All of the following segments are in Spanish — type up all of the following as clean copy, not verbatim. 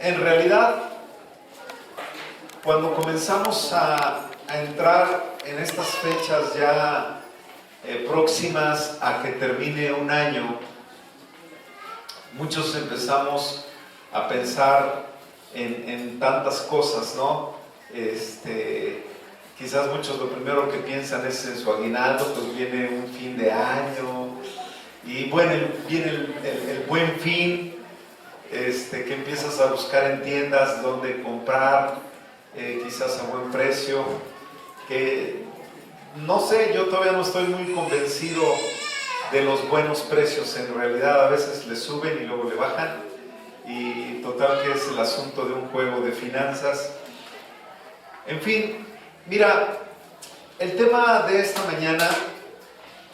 En realidad, cuando comenzamos a entrar en estas fechas ya próximas a que termine un año, muchos empezamos a pensar en tantas cosas, ¿no? Quizás muchos lo primero que piensan es en su aguinaldo, pues viene un fin de año y bueno, viene el buen fin, que empiezas a buscar en tiendas donde comprar, quizás a buen precio, que no sé, yo todavía no estoy muy convencido de los buenos precios. En realidad a veces le suben y luego le bajan, y total que es el asunto de un juego de finanzas. En fin, mira, el tema de esta mañana,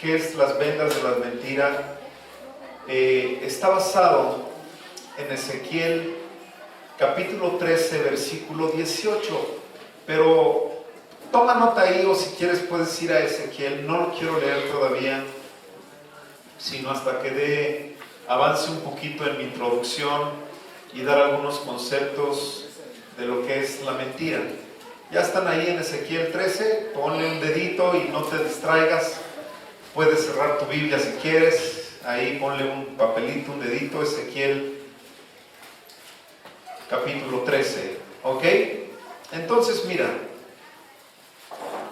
que es las vendas de las mentiras, está basado en Ezequiel capítulo 13, versículo 18, pero toma nota ahí, o si quieres puedes ir a Ezequiel. No lo quiero leer todavía, sino hasta que avance un poquito en mi introducción y dar algunos conceptos de lo que es la mentira. Ya están ahí en Ezequiel 13, ponle un dedito y no te distraigas. Puedes cerrar tu Biblia si quieres, ahí ponle un papelito, un dedito, Ezequiel capítulo 13, ¿ok? Entonces mira,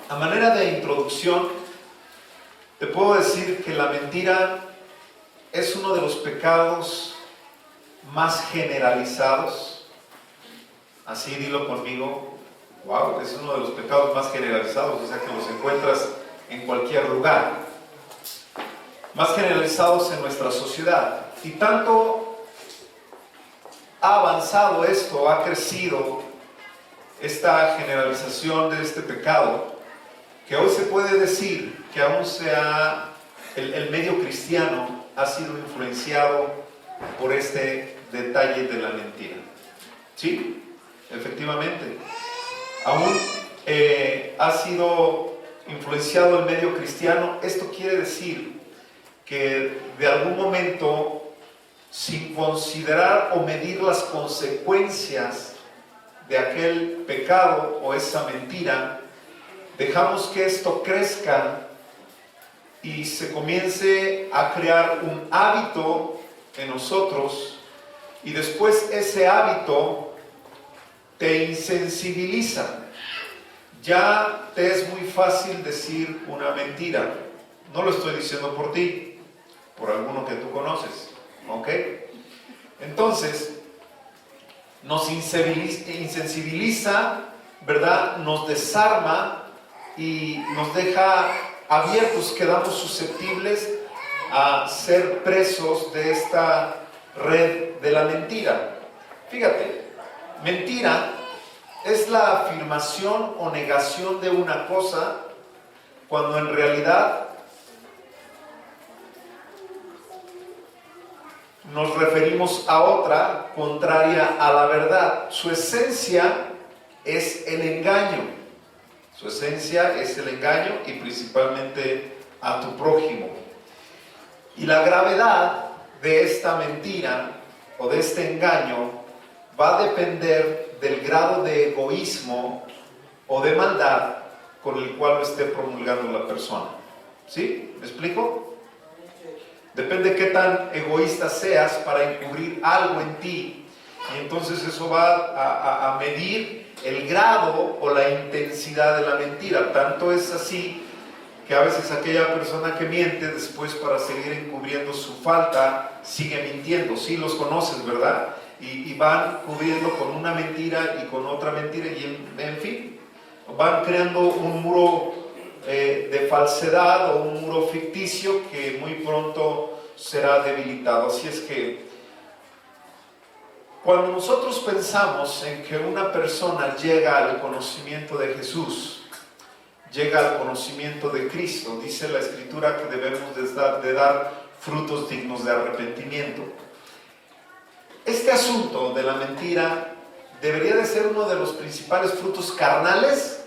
a manera de introducción, te puedo decir que la mentira es uno de los pecados más generalizados. Así dilo conmigo. Wow, es uno de los pecados más generalizados, o sea que los encuentras en cualquier lugar. Más generalizados en nuestra sociedad. Y tanto ha avanzado esto, ha crecido esta generalización de este pecado, que hoy se puede decir que aún el medio cristiano ha sido influenciado por este detalle de la mentira. ¿Sí? Efectivamente. Aún ha sido influenciado el medio cristiano. Esto quiere decir que de algún momento, sin considerar o medir las consecuencias de aquel pecado o esa mentira, dejamos que esto crezca y se comience a crear un hábito en nosotros, y después ese hábito te insensibiliza. Ya te es muy fácil decir una mentira. No lo estoy diciendo por ti, por alguno que tú conoces, ¿ok? Entonces, nos insensibiliza, ¿verdad? Nos desarma y nos deja abiertos, quedamos susceptibles a ser presos de esta red de la mentira. Fíjate, mentira es la afirmación o negación de una cosa cuando en realidad nos referimos a otra contraria a la verdad. Su esencia es el engaño. Su esencia es el engaño, y principalmente a tu prójimo. Y la gravedad de esta mentira o de este engaño va a depender del grado de egoísmo o de maldad con el cual lo esté promulgando la persona. ¿Sí? ¿Me explico? Depende de qué tan egoísta seas para encubrir algo en ti, y entonces eso va a medir el grado o la intensidad de la mentira. Tanto es así que a veces aquella persona que miente, después para seguir encubriendo su falta, sigue mintiendo. Sí los conoces, ¿verdad? Y van cubriendo con una mentira y con otra mentira, y en fin, van creando un muro de falsedad o un muro ficticio que muy pronto será debilitado. Así es que cuando nosotros pensamos en que una persona llega al conocimiento de Jesús, llega al conocimiento de Cristo, dice la Escritura que debemos de dar frutos dignos de arrepentimiento. Este asunto de la mentira debería de ser uno de los principales frutos carnales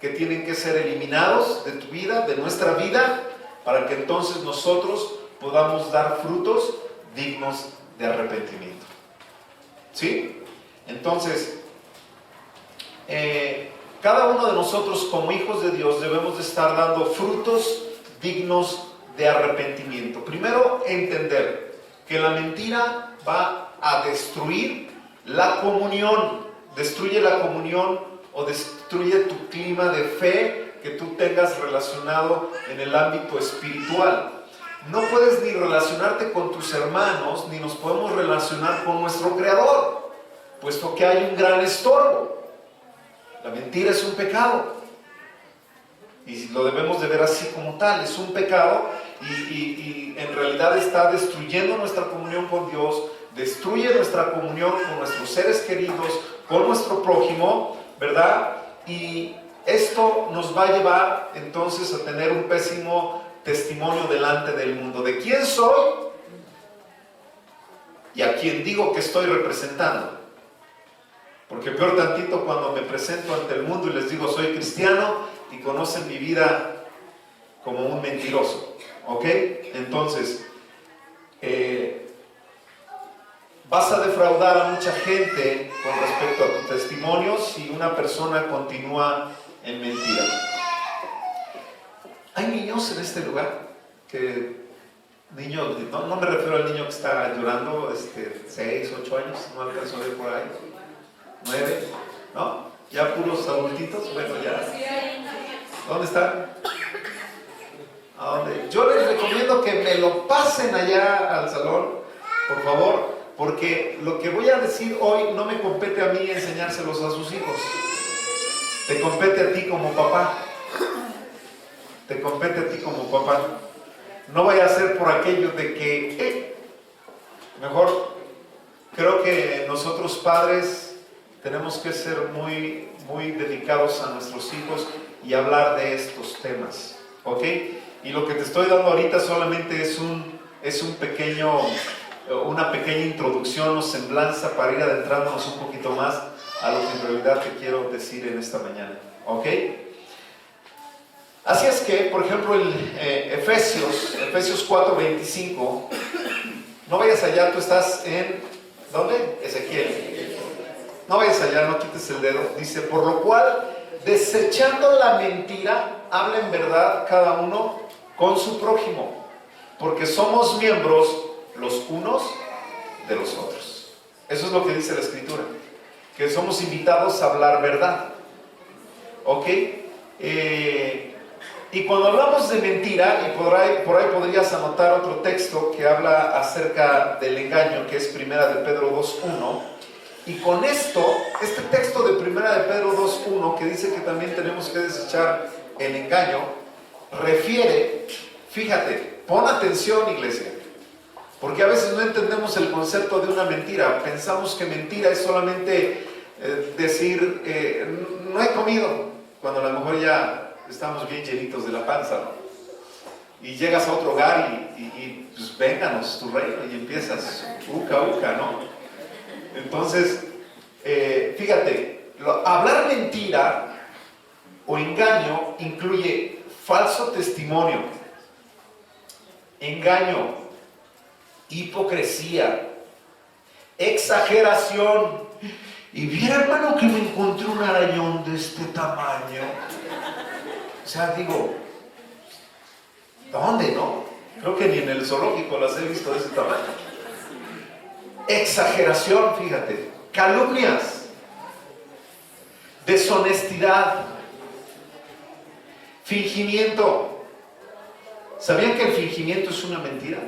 que tienen que ser eliminados de tu vida, de nuestra vida, para que entonces nosotros podamos dar frutos dignos de arrepentimiento. ¿Sí? Entonces, cada uno de nosotros como hijos de Dios debemos de estar dando frutos dignos de arrepentimiento. Primero, entender que la mentira va a destruir la comunión, destruye la comunión o destruye tu clima de fe que tú tengas relacionado en el ámbito espiritual. No puedes ni relacionarte con tus hermanos, ni nos podemos relacionar con nuestro Creador, puesto que hay un gran estorbo. La mentira es un pecado, y lo debemos de ver así como tal, es un pecado, y en realidad está destruyendo nuestra comunión con Dios, destruye nuestra comunión con nuestros seres queridos, con nuestro prójimo, ¿verdad? Y esto nos va a llevar entonces a tener un pésimo testimonio delante del mundo de quién soy y a quién digo que estoy representando. Porque peor tantito cuando me presento ante el mundo y les digo soy cristiano y conocen mi vida como un mentiroso, ¿ok? Entonces, vas a defraudar a mucha gente con respecto a tu testimonio si una persona continúa en mentira. Hay niños en este lugar niños, no me refiero al niño que está llorando, 6, 8 años, no alcanzo a ver por ahí, 9, ¿no? Ya puros adultitos, bueno, ya. ¿Dónde están? ¿A dónde? Yo les recomiendo que me lo pasen allá al salón, por favor, porque lo que voy a decir hoy no me compete a mí enseñárselos a sus hijos. Te compete a ti como papá. Te compete a ti como papá. No vaya a ser por aquello de que mejor creo que nosotros padres tenemos que ser muy, muy dedicados a nuestros hijos y hablar de estos temas, ¿ok? Y lo que te estoy dando ahorita solamente es una pequeña introducción o semblanza para ir adentrándonos un poquito más a lo que en realidad te quiero decir en esta mañana, ¿ok? Así es que, por ejemplo, en Efesios 4:25, no vayas allá, tú estás en, ¿dónde? Ezequiel. No vayas allá, no quites el dedo. Dice, por lo cual, desechando la mentira, habla en verdad cada uno con su prójimo, porque somos miembros los unos de los otros. Eso es lo que dice la Escritura, que somos invitados a hablar verdad, ¿ok? Y cuando hablamos de mentira, y por ahí podrías anotar otro texto que habla acerca del engaño, que es 1 de Pedro 2:1, y con este texto de 1 de Pedro 2:1, que dice que también tenemos que desechar el engaño, refiere, fíjate, pon atención, iglesia, porque a veces no entendemos el concepto de una mentira. Pensamos que mentira es solamente decir, no he comido, cuando a lo mejor ya estamos bien llenitos de la panza, ¿no? Y llegas a otro hogar y pues vénganos tu reino, y empiezas uca, ¿no? Entonces, fíjate, hablar mentira o engaño incluye falso testimonio, engaño, hipocresía, exageración. Y viera, hermano, que me encontré un arañón de este tamaño. O sea, digo, ¿dónde, no? Creo que ni en el zoológico las he visto de ese tamaño. Exageración, fíjate, calumnias, deshonestidad, fingimiento. ¿Sabían que el fingimiento es una mentira?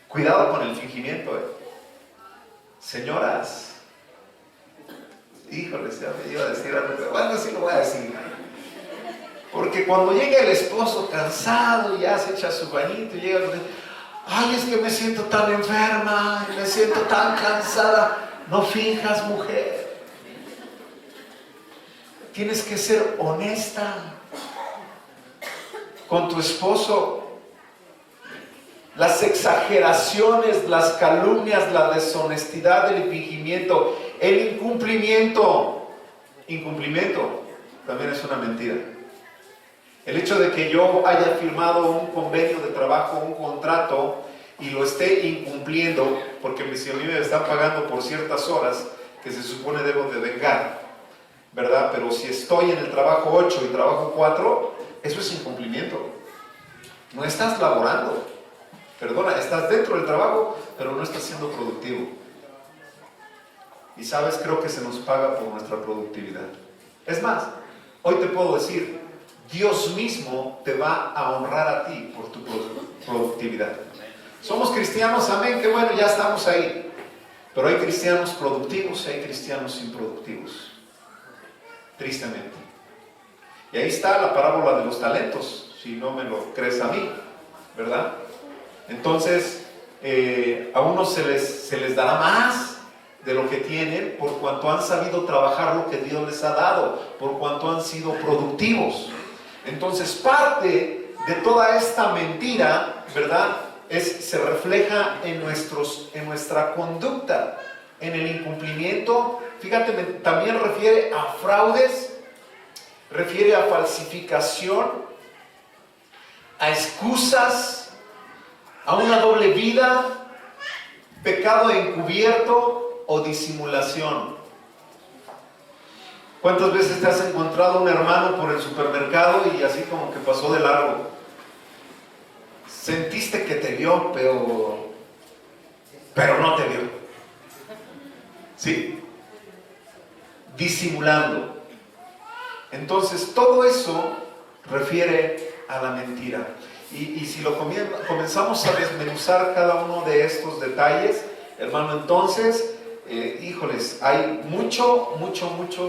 Cuidado con el fingimiento, Señoras, híjoles, ya me iba a decir algo, pero bueno, sí lo voy a decir. Porque cuando llega el esposo cansado y ya se echa su bañito y llega, ay, es que me siento tan enferma, me siento tan cansada. No finjas, mujer. Tienes que ser honesta con tu esposo. Las exageraciones, las calumnias, la deshonestidad, el fingimiento, el incumplimiento también es una mentira. El hecho de que yo haya firmado un convenio de trabajo, un contrato, y lo esté incumpliendo, porque si a mí me están pagando por ciertas horas que se supone debo de vengar, ¿verdad? Pero si estoy en el trabajo 8 y trabajo 4, eso es incumplimiento. No estás laborando. Perdona, estás dentro del trabajo, pero no estás siendo productivo. Y sabes, creo que se nos paga por nuestra productividad. Es más, hoy te puedo decir, Dios mismo te va a honrar a ti por tu productividad. Somos cristianos, amén, que bueno, ya estamos ahí. Pero hay cristianos productivos y hay cristianos improductivos. Tristemente. Y ahí está la parábola de los talentos, si no me lo crees a mí, ¿verdad? Entonces, a unos se les dará más de lo que tienen por cuanto han sabido trabajar lo que Dios les ha dado, por cuanto han sido productivos. Entonces, parte de toda esta mentira, ¿verdad?, se refleja en nuestra conducta, en el incumplimiento. Fíjate, también refiere a fraudes, refiere a falsificación, a excusas, a una doble vida, pecado encubierto o disimulación. ¿Cuántas veces te has encontrado un hermano por el supermercado y así como que pasó de largo? Sentiste que te vio, pero no te vio. ¿Sí? Disimulando. Entonces, todo eso refiere a la mentira. Y si lo comenzamos a desmenuzar cada uno de estos detalles, hermano, entonces, híjoles, hay mucho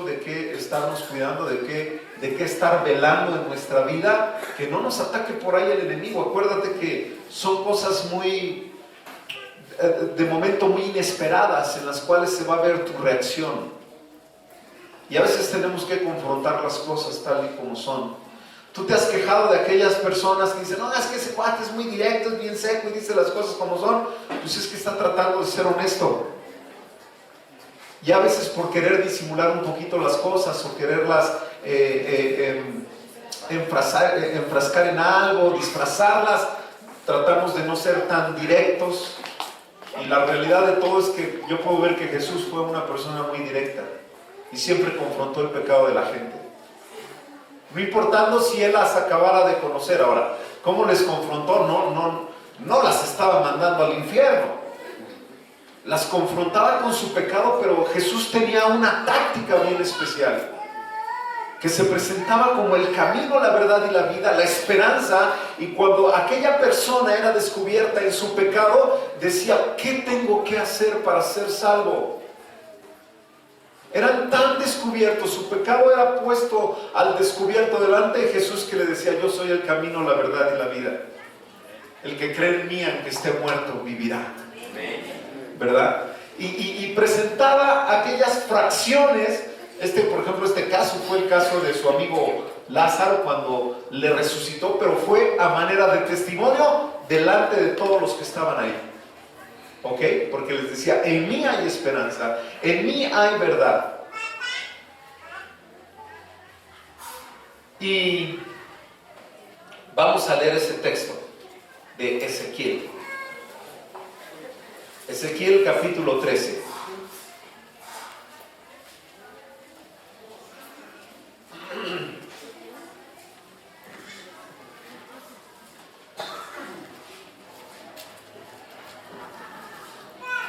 de qué estarnos cuidando, de qué estar velando en nuestra vida, que no nos ataque por ahí el enemigo. Acuérdate que son cosas de momento muy inesperadas, en las cuales se va a ver tu reacción. Y a veces tenemos que confrontar las cosas tal y como son. Tú te has quejado de aquellas personas que dicen, no, es que ese cuate es muy directo, es bien seco y dice las cosas como son. Pues es que está tratando de ser honesto. Y a veces por querer disimular un poquito las cosas o quererlas enfrascar en algo, disfrazarlas, tratamos de no ser tan directos. Y la realidad de todo es que yo puedo ver que Jesús fue una persona muy directa y siempre confrontó el pecado de la gente. No importando si él las acabara de conocer. Ahora, ¿cómo les confrontó? No las estaba mandando al infierno. Las confrontaba con su pecado, pero Jesús tenía una táctica bien especial, que se presentaba como el camino, la verdad y la vida, la esperanza. Y cuando aquella persona era descubierta en su pecado, decía, ¿qué tengo que hacer para ser salvo? Eran tan descubiertos, su pecado era puesto al descubierto delante de Jesús, que le decía, yo soy el camino, la verdad y la vida. El que cree en mí, aunque esté muerto, vivirá. ¿Verdad? Y presentaba aquellas fracciones. Por ejemplo, este caso fue el caso de su amigo Lázaro cuando le resucitó, pero fue a manera de testimonio delante de todos los que estaban ahí. ¿Ok? Porque les decía, en mí hay esperanza, en mí hay verdad. Y vamos a leer ese texto de Ezequiel. Ezequiel capítulo 13.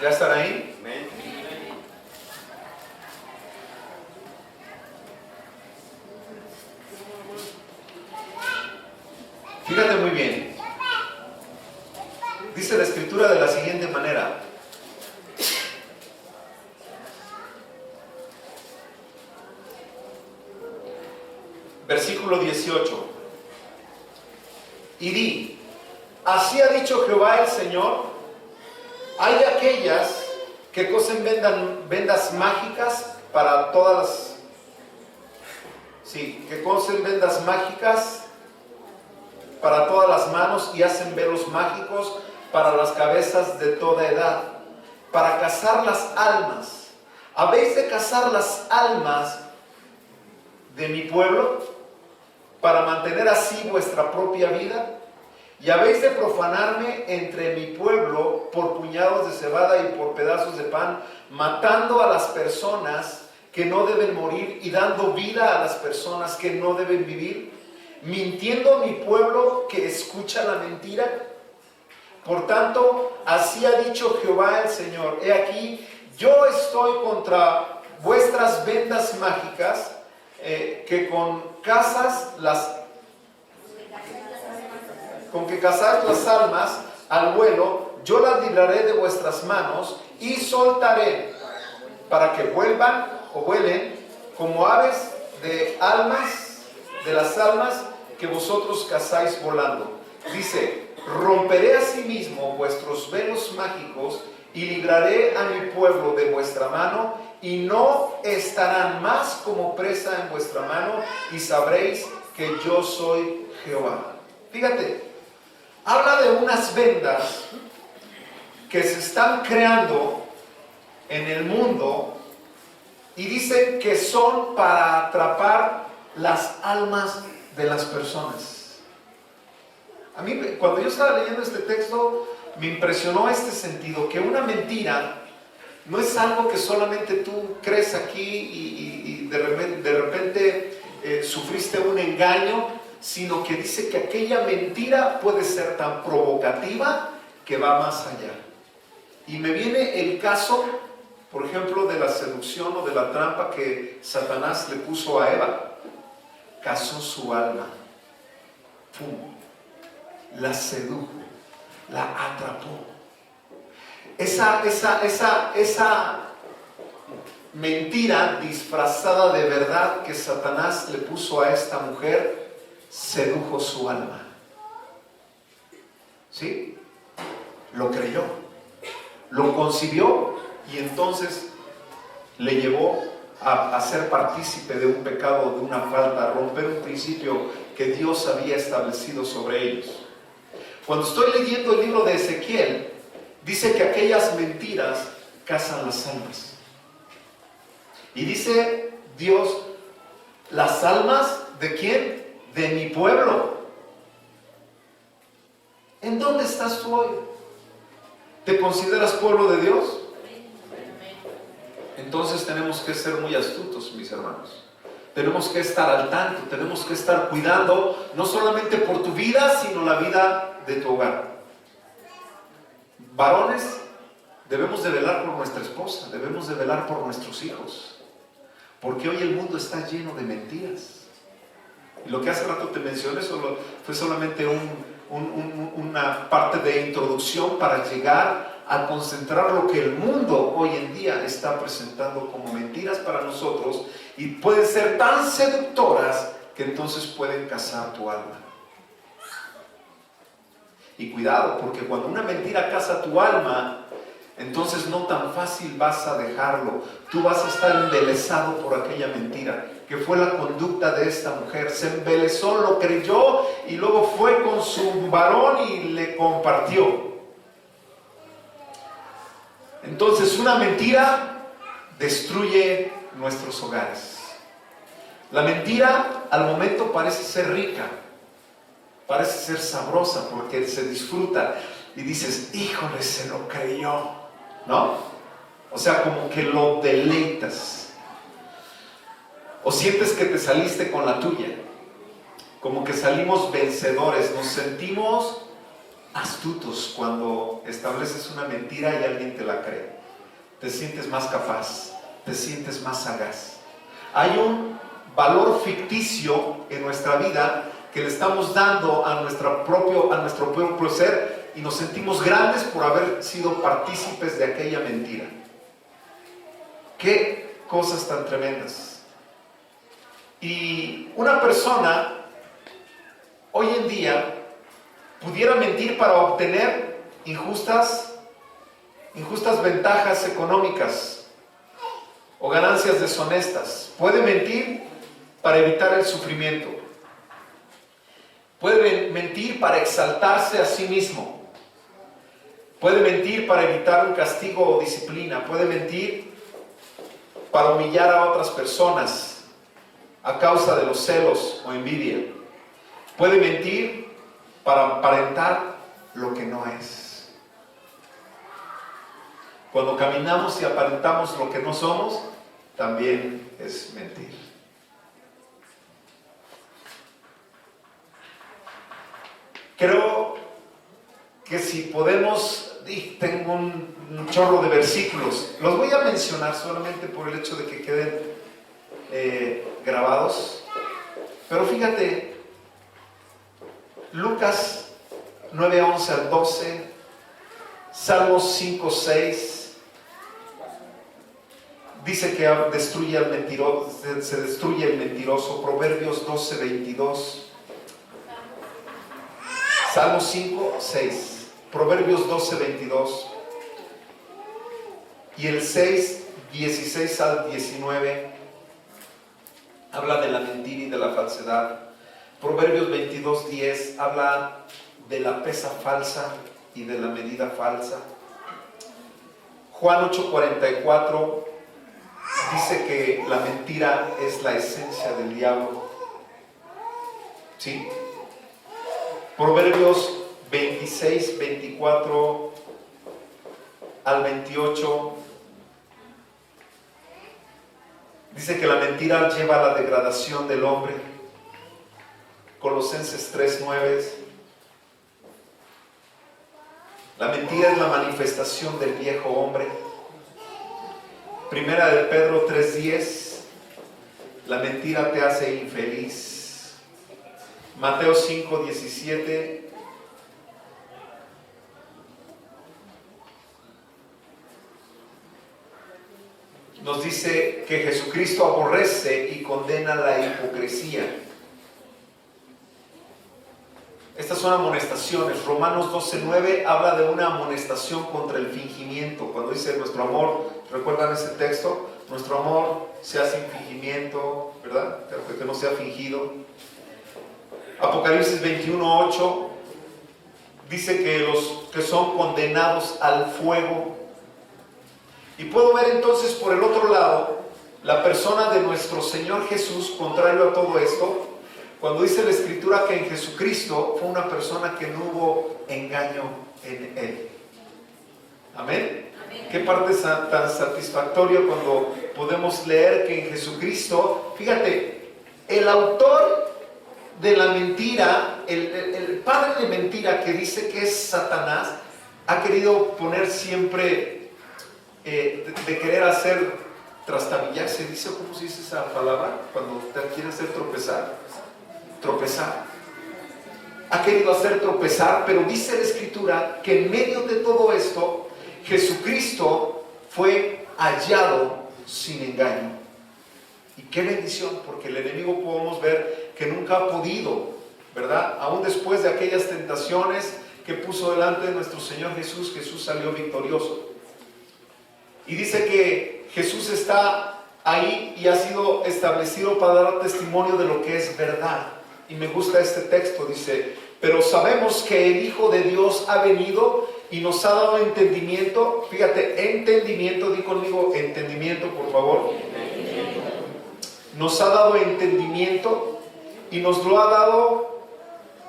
¿Ya están ahí? Fíjate muy bien. Dice la escritura de la siguiente manera. Versículo 18. Y di, así ha dicho Jehová el Señor, hay de aquellas que cosen vendas mágicas para todas las... Sí, que cosen vendas mágicas para todas las manos y hacen velos mágicos para las cabezas de toda edad, para cazar las almas. ¿Habéis de cazar las almas de mi pueblo? para mantener así vuestra propia vida? Y habéis de profanarme entre mi pueblo por puñados de cebada y por pedazos de pan, matando a las personas que no deben morir y dando vida a las personas que no deben vivir, mintiendo a mi pueblo que escucha la mentira. Por tanto, así ha dicho Jehová el Señor: he aquí, yo estoy contra vuestras vendas mágicas, que con que cazáis las almas al vuelo, yo las libraré de vuestras manos y soltaré para que vuelvan o vuelen como aves de las almas que vosotros cazáis volando. Dice: romperé asimismo vuestros velos mágicos y libraré a mi pueblo de vuestra mano, y no estarán más como presa en vuestra mano, y sabréis que yo soy Jehová. Fíjate, habla de unas vendas que se están creando en el mundo y dicen que son para atrapar las almas de las personas. A mí, cuando yo estaba leyendo este texto, me impresionó este sentido, que una mentira no es algo que solamente tú crees aquí y de repente sufriste un engaño, sino que dice que aquella mentira puede ser tan provocativa que va más allá. Y me viene el caso, por ejemplo, de la seducción o de la trampa que Satanás le puso a Eva. Cazó su alma, ¡pum!, la sedujo, la atrapó. Esa mentira disfrazada de verdad que Satanás le puso a esta mujer, sedujo su alma. ¿Sí? Lo creyó, lo concibió, y entonces le llevó a ser partícipe de un pecado, de una falta, a romper un principio que Dios había establecido sobre ellos. Cuando estoy leyendo el libro de Ezequiel, dice que aquellas mentiras cazan las almas. Y dice Dios: ¿las almas de quién? De mi pueblo. ¿En dónde estás tú hoy? ¿Te consideras pueblo de Dios? Entonces tenemos que ser muy astutos, mis hermanos. Tenemos que estar al tanto, tenemos que estar cuidando, no solamente por tu vida, sino la vida de tu hogar. Varones, debemos de velar por nuestra esposa, debemos de velar por nuestros hijos, porque hoy el mundo está lleno de mentiras. Y lo que hace rato te mencioné fue solamente una parte de introducción para llegar a concentrar lo que el mundo hoy en día está presentando como mentiras para nosotros, y pueden ser tan seductoras que entonces pueden cazar tu alma. Y cuidado, porque cuando una mentira caza tu alma, entonces no tan fácil vas a dejarlo. Tú vas a estar embelesado por aquella mentira, que fue la conducta de esta mujer. Se embelesó, lo creyó, y luego fue con su varón y le compartió. Entonces, una mentira destruye nuestros hogares. La mentira al momento parece ser rica, parece ser sabrosa porque se disfruta y dices: híjole, se lo creyó, ¿no? O sea, como que lo deleitas. O sientes que te saliste con la tuya, como que salimos vencedores. Nos sentimos astutos cuando estableces una mentira y alguien te la cree. Te sientes más capaz, te sientes más sagaz. Hay un valor ficticio en nuestra vida que le estamos dando a nuestro propio ser, y nos sentimos grandes por haber sido partícipes de aquella mentira. Qué cosas tan tremendas. Y una persona hoy en día pudiera mentir para obtener injustas ventajas económicas o ganancias deshonestas. Puede mentir para evitar el sufrimiento. Puede mentir para exaltarse a sí mismo. Puede mentir para evitar un castigo o disciplina. Puede mentir para humillar a otras personas a causa de los celos o envidia. Puede mentir para aparentar lo que no es. Cuando caminamos y aparentamos lo que no somos, también es mentir. Creo que si podemos, y tengo un chorro de versículos, los voy a mencionar solamente por el hecho de que queden grabados, pero fíjate, Lucas 9, 11 al 12, Salmos 5, 6, dice que destruye al mentiroso, se destruye el mentiroso. Proverbios 12, 22, Salmos 5, 6, Proverbios 12, 22, y el 6, 16 al 19, habla de la mentira y de la falsedad. Proverbios 22, 10 habla de la pesa falsa y de la medida falsa. Juan 8, 44 dice que la mentira es la esencia del diablo. ¿Sí? Proverbios 26, 24 al 28 dice que la mentira lleva a la degradación del hombre. Colosenses 3, 9, la mentira es la manifestación del viejo hombre. Primera de Pedro 3, 10, la mentira te hace infeliz. Mateo 5, 17, nos dice que Jesucristo aborrece y condena la hipocresía. Estas son amonestaciones. Romanos 12:9 habla de una amonestación contra el fingimiento. Cuando dice nuestro amor, ¿recuerdan ese texto? Nuestro amor sea sin fingimiento, ¿verdad? Que no sea fingido. Apocalipsis 21:8 dice que los que son condenados al fuego. Y puedo ver entonces por el otro lado la persona de nuestro Señor Jesús, contrario a todo esto, cuando dice la Escritura que en Jesucristo fue una persona que no hubo engaño en Él. ¿Amén? Amén. Qué parte tan satisfactoria cuando podemos leer que en Jesucristo, fíjate, el autor de la mentira, el padre de mentira que dice que es Satanás, ha querido poner siempre de querer hacer trastabillar, se dice, ¿cómo se dice esa palabra? Cuando te quiere hacer tropezar. Ha querido hacer tropezar, pero dice la Escritura que en medio de todo esto, Jesucristo fue hallado sin engaño. Y qué bendición, porque el enemigo podemos ver que nunca ha podido, ¿verdad? Aún después de aquellas tentaciones que puso delante de nuestro Señor Jesús, Jesús salió victorioso. Y dice que Jesús está ahí y ha sido establecido para dar testimonio de lo que es verdad. Y me gusta este texto, dice, pero sabemos que el Hijo de Dios ha venido y nos ha dado entendimiento. Fíjate, entendimiento, di conmigo entendimiento, por favor. Nos ha dado entendimiento y nos lo ha dado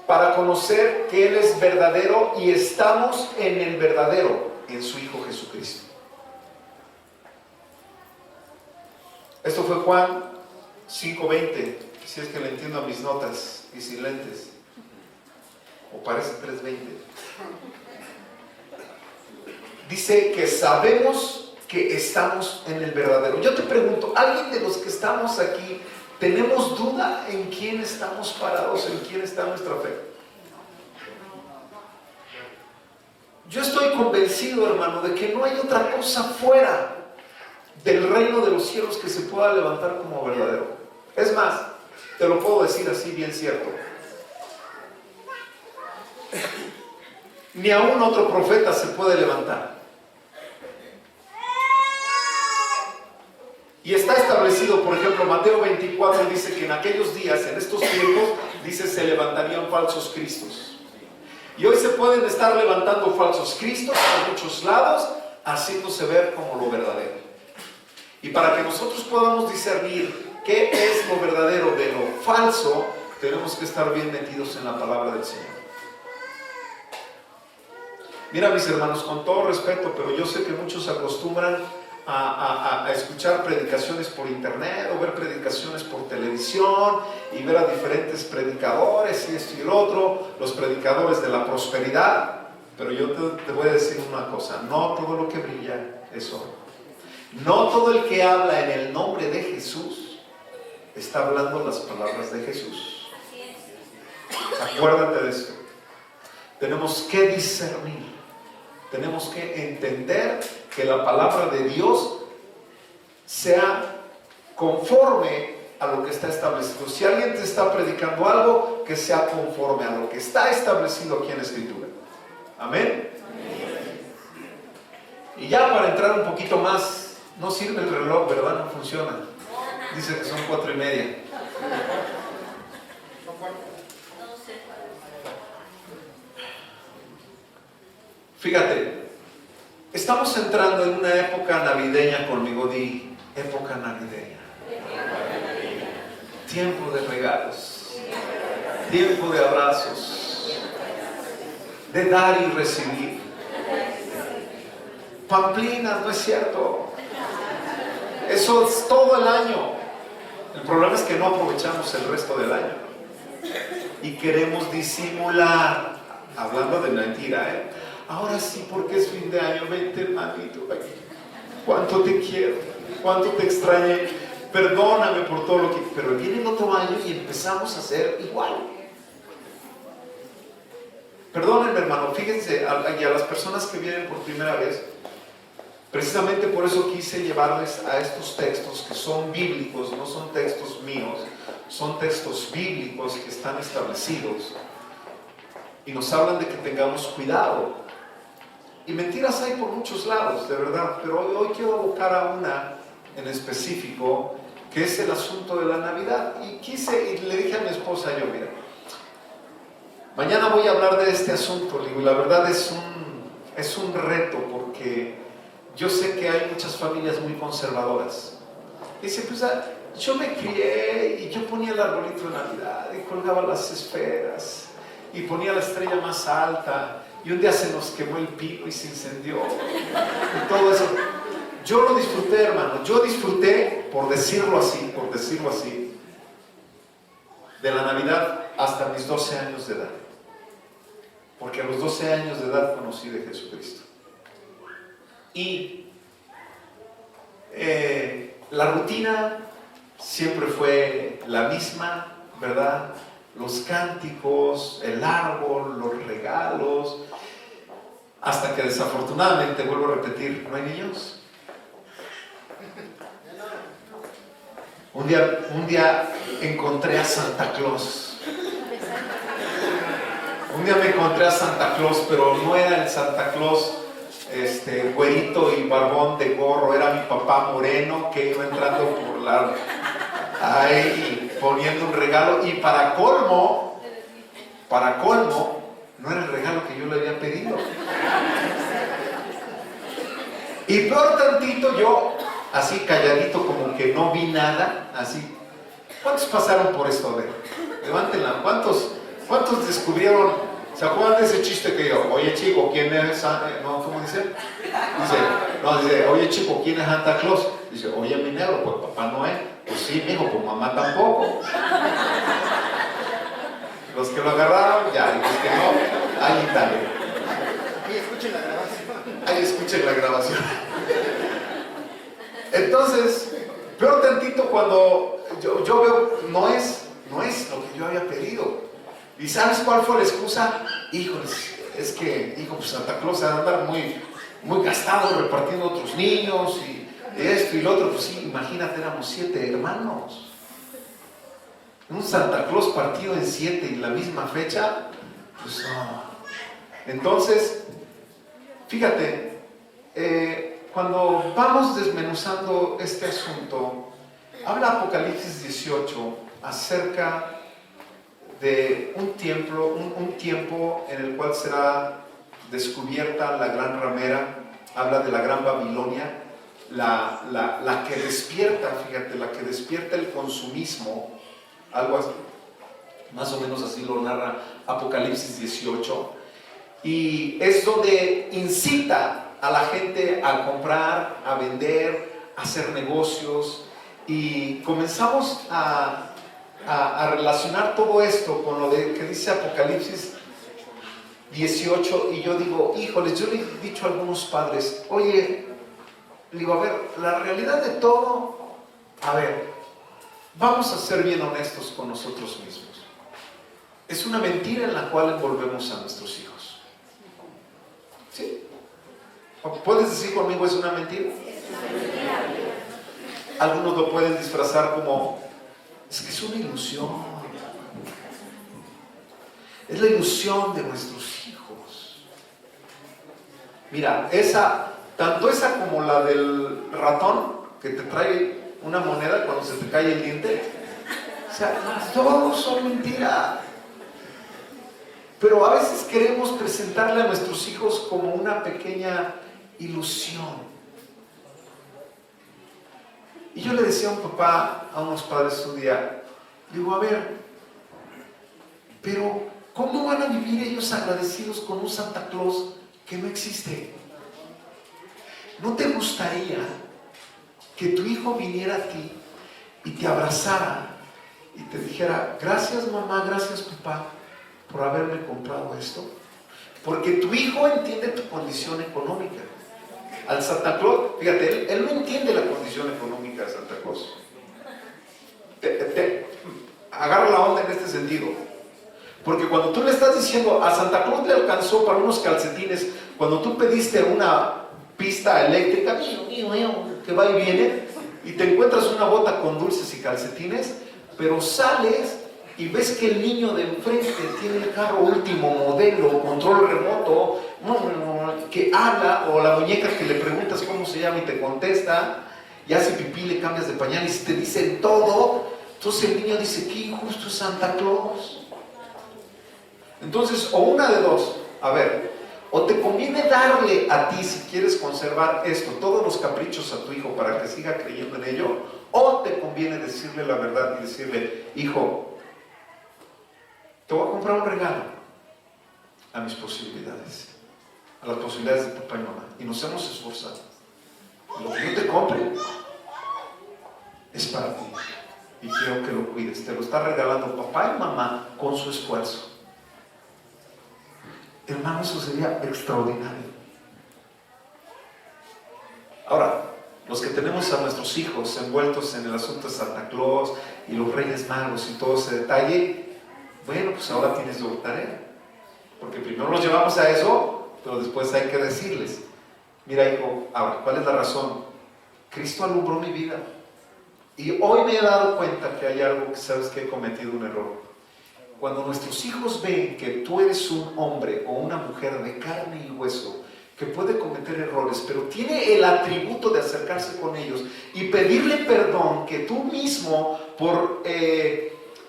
para conocer que Él es verdadero y estamos en el verdadero, en su Hijo Jesucristo. Esto fue Juan 5:20, si es que le entiendo a mis notas y sin lentes, o parece 3:20. Dice que sabemos que estamos en el verdadero. Yo te pregunto, ¿alguien de los que estamos aquí tenemos duda en quién estamos parados, en quién está nuestra fe? Yo estoy convencido, hermano, de que no hay otra cosa fuera del reino de los cielos que se pueda levantar como verdadero. Es más, te lo puedo decir así bien cierto. Ni aún otro profeta se puede levantar. Y está establecido, por ejemplo, Mateo 24 dice que en aquellos días, en estos tiempos, dice, se levantarían falsos cristos. Y hoy se pueden estar levantando falsos cristos por muchos lados, haciéndose ver como lo verdadero. Y para que nosotros podamos discernir qué es lo verdadero de lo falso, tenemos que estar bien metidos en la palabra del Señor. Mira, mis hermanos, con todo respeto, pero yo sé que muchos se acostumbran a escuchar predicaciones por internet o ver predicaciones por televisión y ver a diferentes predicadores y esto y el otro, los predicadores de la prosperidad. Pero yo te voy a decir una cosa: no todo lo que brilla es oro. No todo el que habla en el nombre de Jesús está hablando las palabras de Jesús. Acuérdate de esto. Tenemos que discernir. Tenemos que entender que la palabra de Dios sea conforme a lo que está establecido. Si alguien te está predicando algo, que sea conforme a lo que está establecido aquí en la Escritura. Amén. Y ya para entrar un poquito más, no sirve el reloj, ¿verdad? No funciona. Dice que son 4:30. Fíjate, estamos entrando en una época navideña, conmigo di, época navideña. Tiempo de regalos, tiempo de abrazos, de dar y recibir. Pamplinas, no es cierto. Eso es todo el año. El problema es que no aprovechamos el resto del año y queremos disimular, hablando de mentira, ahora sí, porque es fin de año, vente hermanito, cuánto te quiero, cuánto te extrañé, perdóname por todo lo que... Pero viene el otro año y empezamos a hacer igual. Perdónenme, hermano, fíjense, y a las personas que vienen por primera vez, precisamente por eso quise llevarles a estos textos que son bíblicos, no son textos míos, son textos bíblicos que están establecidos y nos hablan de que tengamos cuidado. Y mentiras hay por muchos lados, de verdad, pero hoy quiero abocar a una en específico, que es el asunto de la Navidad. Y le dije a mi esposa, yo, mira, mañana voy a hablar de este asunto, y la verdad es un reto, porque yo sé que hay muchas familias muy conservadoras. Dice, pues yo me crié y yo ponía el arbolito de Navidad y colgaba las esferas y ponía la estrella más alta. Y un día se nos quemó el pino y se incendió. Y todo eso. Yo lo disfruté, hermano. Yo disfruté, por decirlo así, de la Navidad hasta mis 12 años de edad. Porque a los 12 años de edad conocí de Jesucristo. Y la rutina siempre fue la misma, ¿verdad? Los cánticos, el árbol, los regalos, hasta que desafortunadamente, vuelvo a repetir, no hay niños. Un día encontré a Santa Claus. Un día me encontré a Santa Claus, pero no era el Santa Claus güerito y barbón de gorro, era mi papá moreno que iba entrando por ahí poniendo un regalo, y para colmo, no era el regalo que yo le había pedido. Y peor tantito, yo así calladito, como que no vi nada, así. ¿Cuántos pasaron por esto? A ver, levántenla. ¿Cuántos descubrieron? ¿Se acuerdan de ese chiste que yo? Oye chico, ¿quién es? No, ¿cómo dice? Dice, oye chico, ¿quién es Santa Claus? Dice, oye mi negro, pues papá no es. Pues sí, mijo, pues mamá tampoco. Los que lo agarraron, ya, y los que no, ahí está. Ahí escuchen la grabación. Entonces, peor tantito cuando yo veo, no es lo que yo había pedido. ¿Y sabes cuál fue la excusa? Híjoles, es que, pues Santa Claus se va a andar muy gastado repartiendo a otros niños y esto y lo otro. Pues sí, imagínate, éramos 7 hermanos. Un Santa Claus partido en 7 y la misma fecha, pues no. Entonces, fíjate, cuando vamos desmenuzando este asunto, habla Apocalipsis 18 acerca de un tiempo en el cual será descubierta la gran ramera. Habla de la gran Babilonia, la que despierta, fíjate, la que despierta el consumismo, algo así. Más o menos así lo narra Apocalipsis 18. Y es donde incita a la gente a comprar, a vender, a hacer negocios. Y comenzamos a relacionar todo esto con lo que dice Apocalipsis 18. Y yo digo, híjoles, yo le he dicho a algunos padres, oye, digo, a ver, la realidad de todo, a ver, vamos a ser bien honestos con nosotros mismos. Es una mentira en la cual envolvemos a nuestros hijos. ¿Sí? ¿Puedes decir conmigo es una mentira? Algunos lo pueden disfrazar como, es que es una ilusión. Es la ilusión de nuestros hijos. Mira, tanto esa como la del ratón que te trae una moneda cuando se te cae el diente. O sea, todos son mentiras. Pero a veces queremos presentarle a nuestros hijos como una pequeña ilusión. Y yo le decía a un papá, a unos padres un día, digo, a ver, pero ¿cómo van a vivir ellos agradecidos con un Santa Claus que no existe? ¿No te gustaría que tu hijo viniera a ti y te abrazara y te dijera, gracias mamá, gracias papá, por haberme comprado esto? Porque tu hijo entiende tu condición económica. Al Santa Claus, fíjate, él no entiende la condición económica de Santa Claus. Agarra la onda en este sentido. Porque cuando tú le estás diciendo, a Santa Claus le alcanzó para unos calcetines, cuando tú pediste una pista eléctrica, que va y viene, y te encuentras una bota con dulces y calcetines, pero sales y ves que el niño de enfrente tiene el carro último modelo, control remoto, que habla, o la muñeca que le preguntas cómo se llama y te contesta, y hace pipí, le cambias de pañal y te dicen todo. Entonces el niño dice, qué injusto es Santa Claus. Entonces, o una de dos, a ver, o te conviene darle a ti, si quieres conservar esto, todos los caprichos a tu hijo para que siga creyendo en ello, o te conviene decirle la verdad y decirle, hijo, te voy a comprar un regalo a mis posibilidades, a las posibilidades de papá y mamá, y nos hemos esforzado. Lo que yo te compre es para ti y quiero que lo cuides. Te lo está regalando papá y mamá con su esfuerzo. Hermano, eso sería extraordinario. Ahora, los que tenemos a nuestros hijos envueltos en el asunto de Santa Claus y los Reyes Magos y todo ese detalle, bueno, pues ahora tienes doble tarea. Porque primero los llevamos a eso, pero después hay que decirles, mira hijo, ahora, ¿cuál es la razón? Cristo alumbró mi vida. Y hoy me he dado cuenta que hay algo que sabes que he cometido un error. Cuando nuestros hijos ven que tú eres un hombre o una mujer de carne y hueso, que puede cometer errores, pero tiene el atributo de acercarse con ellos y pedirle perdón, que tú mismo, por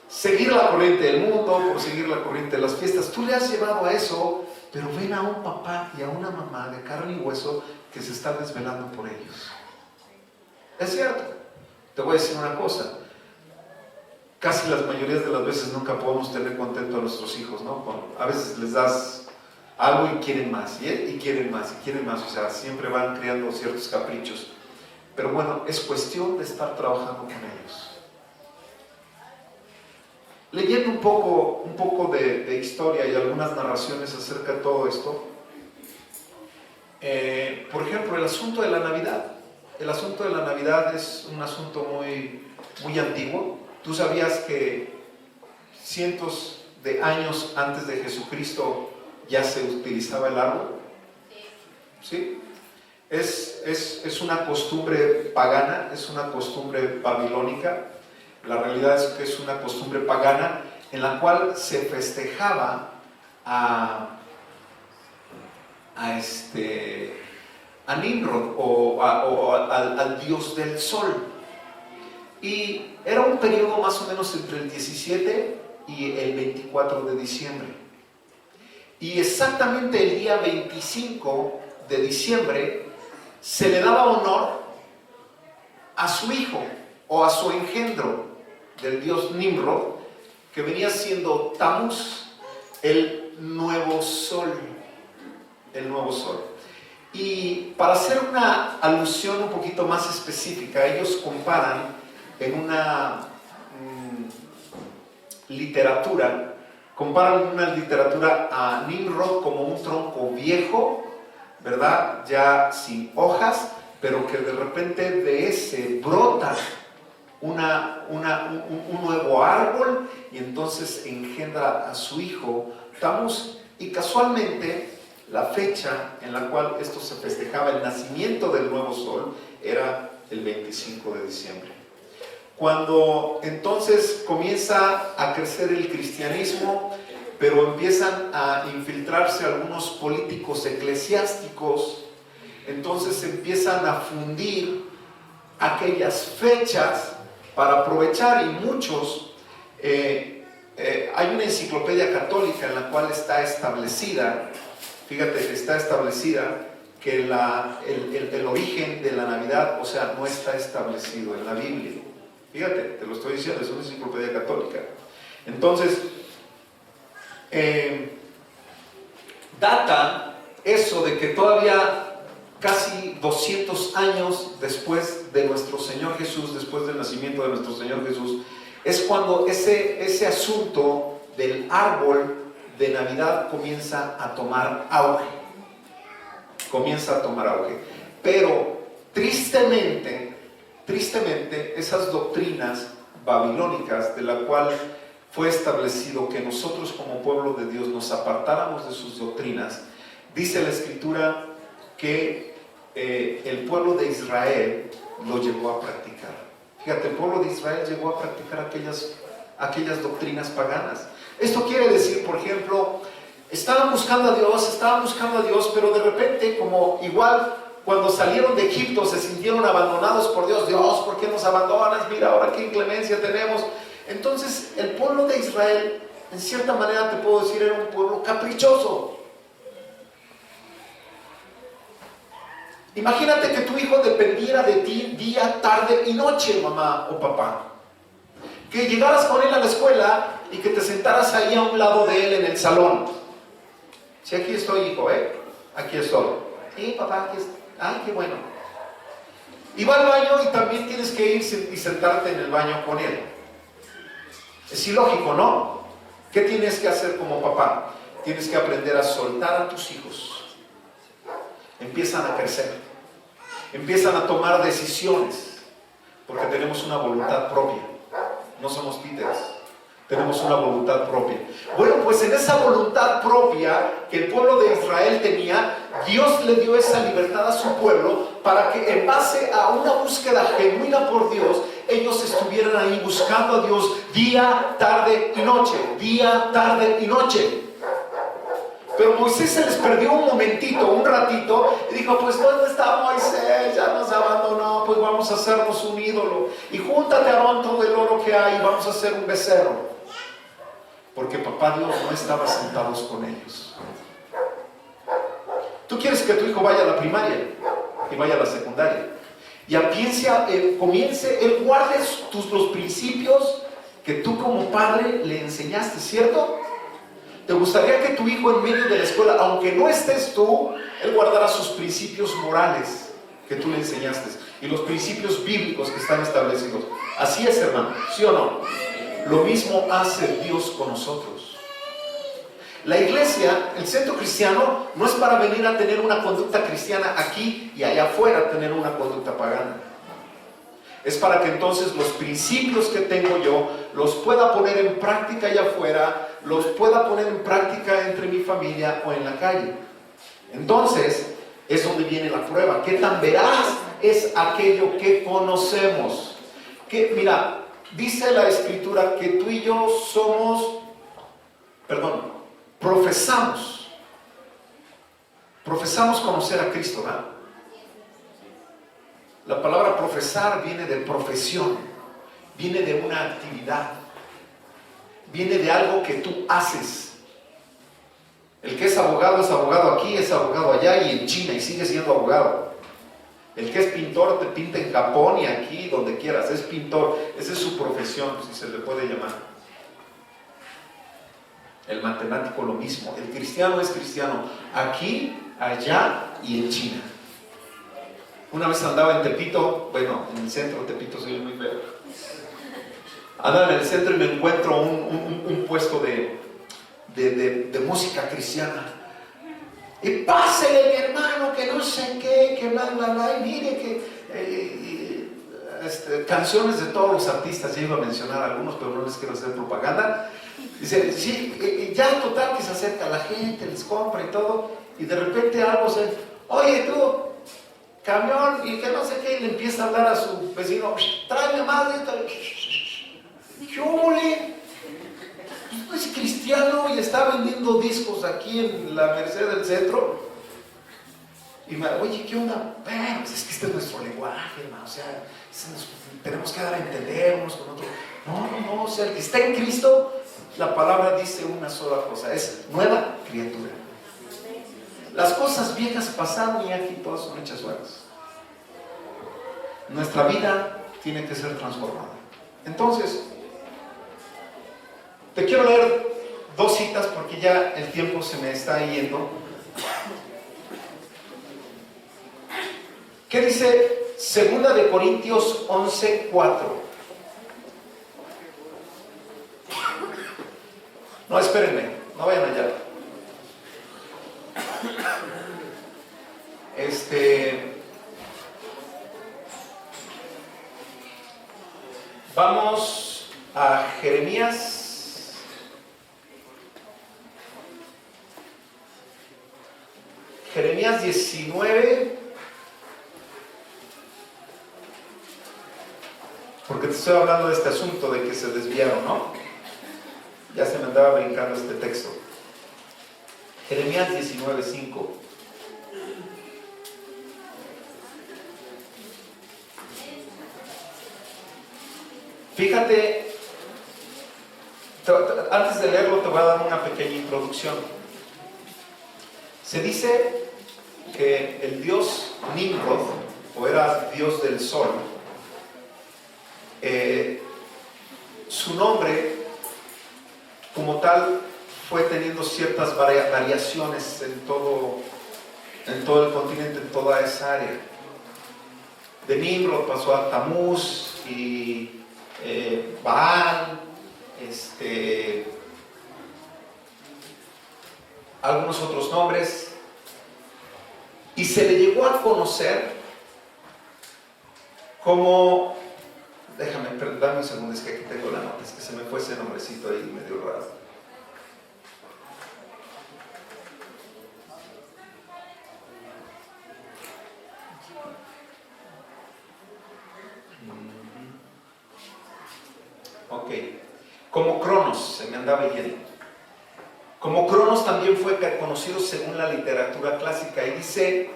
seguir la corriente del mundo, por seguir la corriente de las fiestas, tú le has llevado a eso, pero ven a un papá y a una mamá de carne y hueso que se están desvelando por ellos. Es cierto, te voy a decir una cosa, casi las mayorías de las veces nunca podemos tener contento a nuestros hijos, ¿no? A veces les das algo y quieren más, y quieren más, y quieren más, o sea, siempre van creando ciertos caprichos. Pero bueno, es cuestión de estar trabajando con ellos. Leyendo un poco de historia y algunas narraciones acerca de todo esto, por ejemplo, el asunto de la Navidad. El asunto de la Navidad es un asunto muy antiguo. ¿Tú sabías que cientos de años antes de Jesucristo ya se utilizaba el árbol? ¿Sí? Es una costumbre pagana, es una costumbre babilónica. La realidad es que es una costumbre pagana en la cual se festejaba a Nimrod o al dios del sol. Y era un periodo más o menos entre el 17 y el 24 de diciembre. Y exactamente el día 25 de diciembre se le daba honor a su hijo o a su engendro del dios Nimrod, que venía siendo Tammuz, el nuevo sol. El nuevo sol. Y para hacer una alusión un poquito más específica, ellos comparan en una literatura, a Nimrod como un tronco viejo, ¿verdad? Ya sin hojas, pero que de repente de ese brota un nuevo árbol y entonces engendra a su hijo Tammuz. Y casualmente la fecha en la cual esto se festejaba, el nacimiento del nuevo sol, era el 25 de diciembre. Cuando entonces comienza a crecer el cristianismo, pero empiezan a infiltrarse algunos políticos eclesiásticos, entonces empiezan a fundir aquellas fechas para aprovechar, y muchos, hay una enciclopedia católica en la cual está establecida, fíjate, está establecida que el origen de la Navidad, o sea, no está establecido en la Biblia. Fíjate, te lo estoy diciendo, es una enciclopedia católica. Entonces, data eso de que todavía casi 200 años después de nuestro Señor Jesús, después del nacimiento de nuestro Señor Jesús, es cuando ese asunto del árbol de Navidad comienza a tomar auge. Pero tristemente, esas doctrinas babilónicas, de la cual fue establecido que nosotros como pueblo de Dios nos apartáramos de sus doctrinas, dice la Escritura que el pueblo de Israel lo llegó a practicar. Fíjate, el pueblo de Israel llegó a practicar aquellas doctrinas paganas. Esto quiere decir, por ejemplo, estaban buscando a Dios, pero de repente, como igual cuando salieron de Egipto se sintieron abandonados por Dios. Dios, ¿por qué nos abandonas? Mira ahora qué inclemencia tenemos. Entonces el pueblo de Israel, en cierta manera te puedo decir, era un pueblo caprichoso. Imagínate que tu hijo dependiera de ti día, tarde y noche, mamá o papá. Que llegaras con él a la escuela y que te sentaras ahí a un lado de él en el salón. Sí, aquí estoy, hijo, aquí estoy. Sí, papá, aquí estoy. Ay, qué bueno. Y va al baño y también tienes que ir y sentarte en el baño con él. Es ilógico, ¿no? ¿Qué tienes que hacer como papá? Tienes que aprender a soltar a tus hijos. Empiezan a crecer. Empiezan a tomar decisiones. Porque tenemos una voluntad propia. No somos títeres. Tenemos una voluntad propia. Bueno, pues en esa voluntad propia que el pueblo de Israel tenía, Dios le dio esa libertad a su pueblo para que en base a una búsqueda genuina por Dios, ellos estuvieran ahí buscando a Dios día, tarde y noche. Día, tarde y noche. Pero Moisés se les perdió un momentito, un ratito, y dijo, pues ¿dónde está Moisés? Ya nos abandonó, pues vamos a hacernos un ídolo. Y júntate, Aarón, todo el oro que hay y vamos a hacer un becerro. Porque papá Dios no estaba sentados con ellos. Tú quieres que tu hijo vaya a la primaria y vaya a la secundaria. Y comience, él guarde los principios que tú como padre le enseñaste, ¿cierto? ¿Te gustaría que tu hijo en medio de la escuela, aunque no estés tú, él guardara sus principios morales que tú le enseñaste y los principios bíblicos que están establecidos? Así es, hermano, ¿sí o no? Lo mismo hace Dios con nosotros. La iglesia, el centro cristiano, no es para venir a tener una conducta cristiana aquí y allá afuera tener una conducta pagana. Es para que entonces los principios que tengo yo los pueda poner en práctica allá afuera, los pueda poner en práctica entre mi familia o en la calle. Entonces es donde viene la prueba. ¿Qué tan veraz es aquello que conocemos? Mira, dice la Escritura que tú y yo profesamos conocer a Cristo, ¿verdad? La palabra profesar viene de profesión, viene de una actividad, viene de algo que tú haces. El que es abogado aquí, es abogado allá y en China y sigue siendo abogado. El que es pintor te pinta en Japón y aquí, donde quieras, es pintor. Esa es su profesión, si se le puede llamar. El matemático lo mismo. El cristiano es cristiano aquí, allá y en China. Una vez andaba en Tepito, bueno, en el centro de Tepito soy muy feo. Andaba en el centro y me encuentro un puesto de música cristiana. Y pásele, mi hermano, que no sé qué, que bla, bla, bla, y mire que canciones de todos los artistas, ya iba a mencionar algunos, pero no les quiero hacer propaganda. Dice, sí, ya total que se acerca la gente, les compra y todo, y de repente algo se, oye tú, camión, y que no sé qué, y le empieza a hablar a su vecino, tráeme más de esto. ¿Qué ole? Es cristiano y está vendiendo discos aquí en la Merced del Centro. Y me, oye, ¿qué onda? Pues es que este es nuestro lenguaje, hermano. O sea, tenemos que dar a entender unos con otros. No, o sea, el que está en Cristo, la palabra dice una sola cosa, es nueva criatura. Las cosas viejas pasaron y aquí todas son hechas nuevas. Nuestra vida tiene que ser transformada. Entonces, te quiero leer dos citas porque ya el tiempo se me está yendo. ¿Qué dice 2 Corintios 11:4? No, espérenme, no vayan allá. Vamos a Jeremías. Jeremías 19, porque te estoy hablando de este asunto de que se desviaron, ¿no? Ya se me andaba brincando este texto. Jeremías 19:5. Fíjate, antes de leerlo te voy a dar una pequeña introducción. Se dice que el dios Nimrod, o era dios del sol, su nombre como tal fue teniendo ciertas variaciones en todo el continente, en toda esa área. De Nimrod pasó a Tamuz y Baal, algunos otros nombres, y se le llegó a conocer como, dame un segundo, es que aquí tengo la nota, es que se me fue ese nombrecito ahí medio raro. Ok, como Cronos, se me andaba yendo. Como Cronos también fue conocido según la literatura clásica, y dice,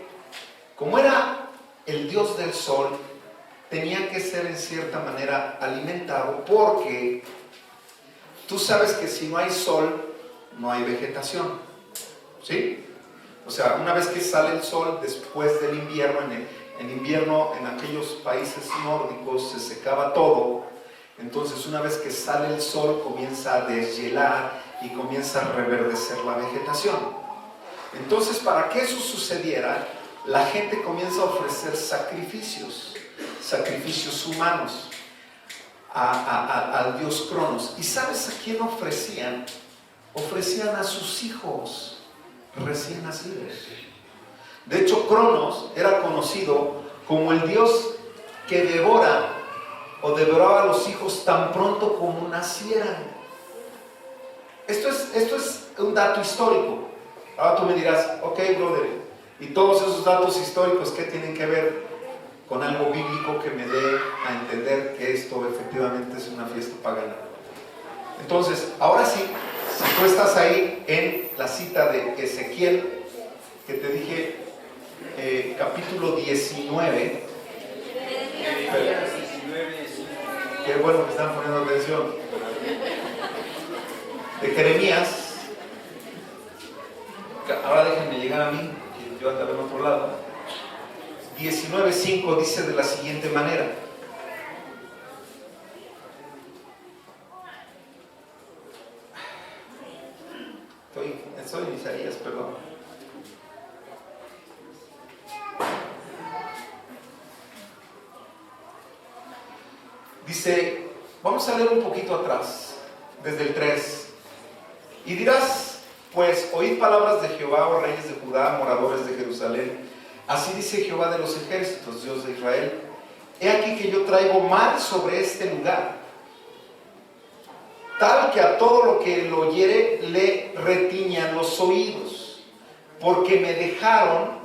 como era el dios del sol, tenía que ser en cierta manera alimentado, porque tú sabes que si no hay sol, no hay vegetación, ¿sí? O sea, una vez que sale el sol, después del invierno, en invierno en aquellos países nórdicos se secaba todo. Entonces, una vez que sale el sol, comienza a deshielar y comienza a reverdecer la vegetación. Entonces, para que eso sucediera, la gente comienza a ofrecer sacrificios humanos al dios Cronos. ¿Y sabes a quién ofrecían? Ofrecían a sus hijos recién nacidos. De hecho, Cronos era conocido como el dios que devora o devoraba a los hijos tan pronto como nacieran. Esto es un dato histórico. Ahora tú me dirás, ok, brother, y todos esos datos históricos, ¿qué tienen que ver con algo bíblico que me dé a entender que esto efectivamente es una fiesta pagana? Entonces, ahora sí, si tú estás ahí en la cita de Ezequiel, que te dije, capítulo 19, qué bueno que están poniendo atención, de Jeremías. Ahora déjenme llegar a mí, que yo andaba en otro lado. 19:5 dice de la siguiente manera: Dice, vamos a leer un poquito atrás, desde el 3. Y dirás, pues, oíd palabras de Jehová, oh reyes de Judá, moradores de Jerusalén. Así dice Jehová de los ejércitos, Dios de Israel. He aquí que yo traigo mal sobre este lugar, tal que a todo lo que lo oyere le retiñan los oídos, porque me dejaron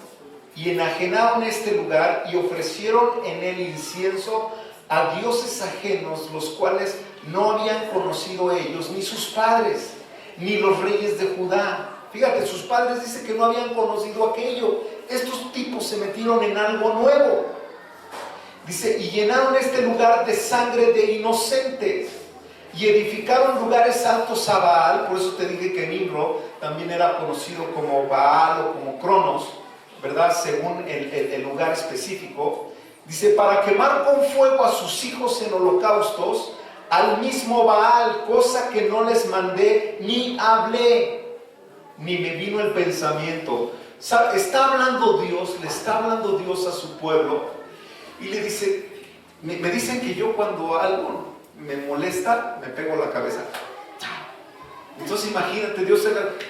y enajenaron este lugar y ofrecieron en él incienso a dioses ajenos, los cuales no habían conocido ellos, ni sus padres, ni los reyes de Judá. Fíjate, sus padres dicen que no habían conocido aquello. Estos tipos se metieron en algo nuevo. Dice, y llenaron este lugar de sangre de inocentes, y edificaron lugares altos a Baal. Por eso te dije que Nimrod también era conocido como Baal o como Cronos, ¿verdad? Según el lugar específico. Dice, para quemar con fuego a sus hijos en holocaustos, al mismo Baal, cosa que no les mandé ni hablé, ni me vino el pensamiento. Está hablando Dios, le está hablando Dios a su pueblo, y le dice, me dicen que yo cuando algo me molesta, me pego la cabeza. Entonces imagínate, Dios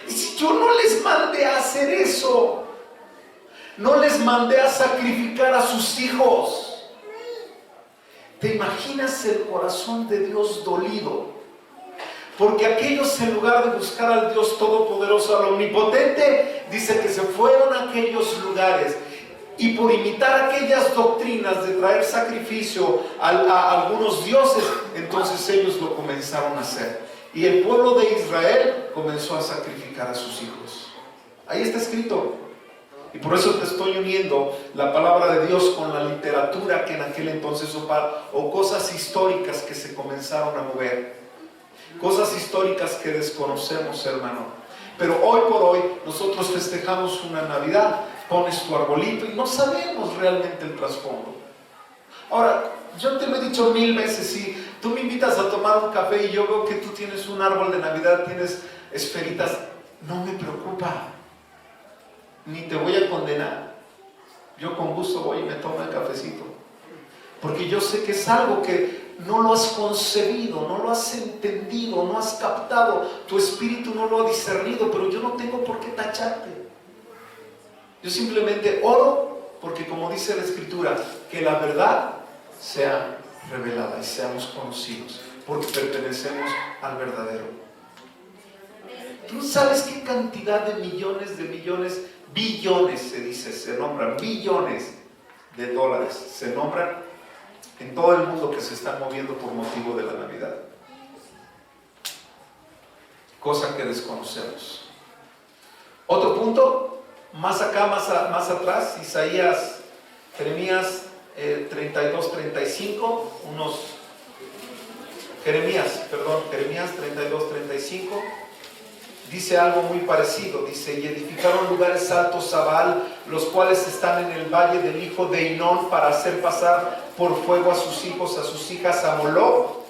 dice, yo no les mandé a hacer eso. No les mandé a sacrificar a sus hijos. ¿Te imaginas el corazón de Dios dolido? Porque aquellos, en lugar de buscar al Dios Todopoderoso, al Omnipotente, dice que se fueron a aquellos lugares, y por imitar aquellas doctrinas de traer sacrificio a algunos dioses, entonces ellos lo comenzaron a hacer. Y el pueblo de Israel comenzó a sacrificar a sus hijos. Ahí está escrito. Y por eso te estoy uniendo la palabra de Dios con la literatura que en aquel entonces, o cosas históricas que se comenzaron a mover. Cosas históricas que desconocemos, hermano. Pero hoy por hoy nosotros festejamos una Navidad. Pones tu arbolito y no sabemos realmente el trasfondo. Ahora, yo te lo he dicho 1000 veces, si tú me invitas a tomar un café y yo veo que tú tienes un árbol de Navidad, tienes esferitas, no me preocupa, ni te voy a condenar. Yo con gusto voy y me tomo el cafecito, porque yo sé que es algo que no lo has concebido, no lo has entendido, no has captado, tu espíritu no lo ha discernido, pero yo no tengo por qué tacharte. Yo simplemente oro porque, como dice la Escritura, que la verdad sea revelada y seamos conocidos, porque pertenecemos al verdadero. ¿Tú sabes qué cantidad de millones, billones se dice, se nombran, billones de dólares se nombran en todo el mundo que se están moviendo por motivo de la Navidad? Cosa que desconocemos. Otro punto. Más acá, más atrás, Isaías, Jeremías 32, 35, Jeremías 32, 35, dice algo muy parecido. Dice, y edificaron lugares altos a Baal, los cuales están en el valle del hijo de Hinón, para hacer pasar por fuego a sus hijos, a sus hijas a Moloc,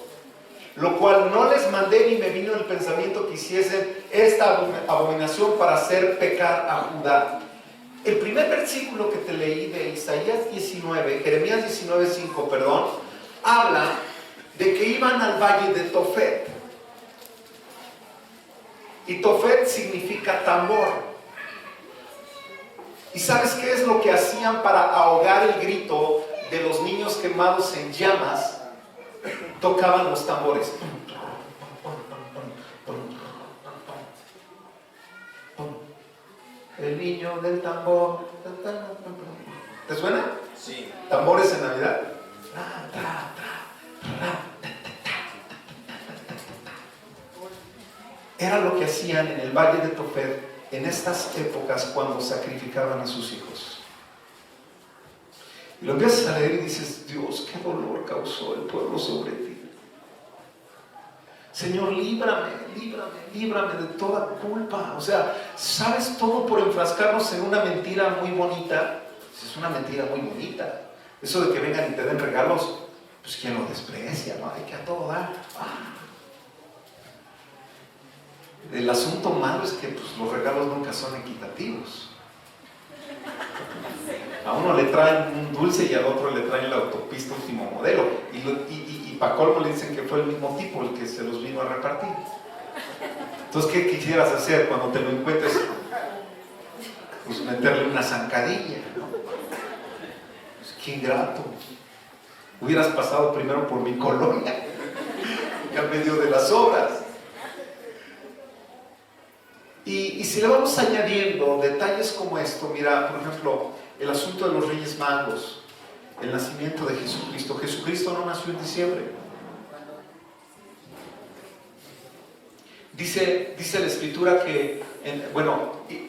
lo cual no les mandé ni me vino el pensamiento que hiciesen esta abominación para hacer pecar a Judá. El primer versículo que te leí de Isaías 19, Jeremías 19:5, perdón, habla de que iban al valle de Tofet. Y Tofet significa tambor. ¿Y sabes qué es lo que hacían para ahogar el grito de los niños quemados en llamas? Tocaban los tambores. El niño del tambor. ¿Te suena? Sí. ¿Tambores en Navidad? Era lo que hacían en el valle de Tofet en estas épocas cuando sacrificaban a sus hijos. Y lo empiezas a leer y dices, Dios, qué dolor causó el pueblo sobre ti. Señor, líbrame de toda culpa. O sea, ¿sabes? Todo por enfrascarnos en una mentira muy bonita. Es una mentira muy bonita. Eso de que vengan y te den regalos, pues quien lo desprecia, ¿no? Hay que a todo dar. El asunto malo es que pues, los regalos nunca son equitativos. A uno le traen un dulce y al otro le traen la autopista último modelo. Y para colmo le dicen que fue el mismo tipo el que se los vino a repartir. Entonces, ¿qué quisieras hacer cuando te lo encuentres? Pues meterle una zancadilla, ¿no? Pues, qué ingrato. Hubieras pasado primero por mi colonia, y en medio de las obras. Y si le vamos añadiendo detalles como esto, mira, por ejemplo, el asunto de los Reyes Magos, el nacimiento de Jesucristo. Jesucristo no nació en diciembre. Dice la Escritura que,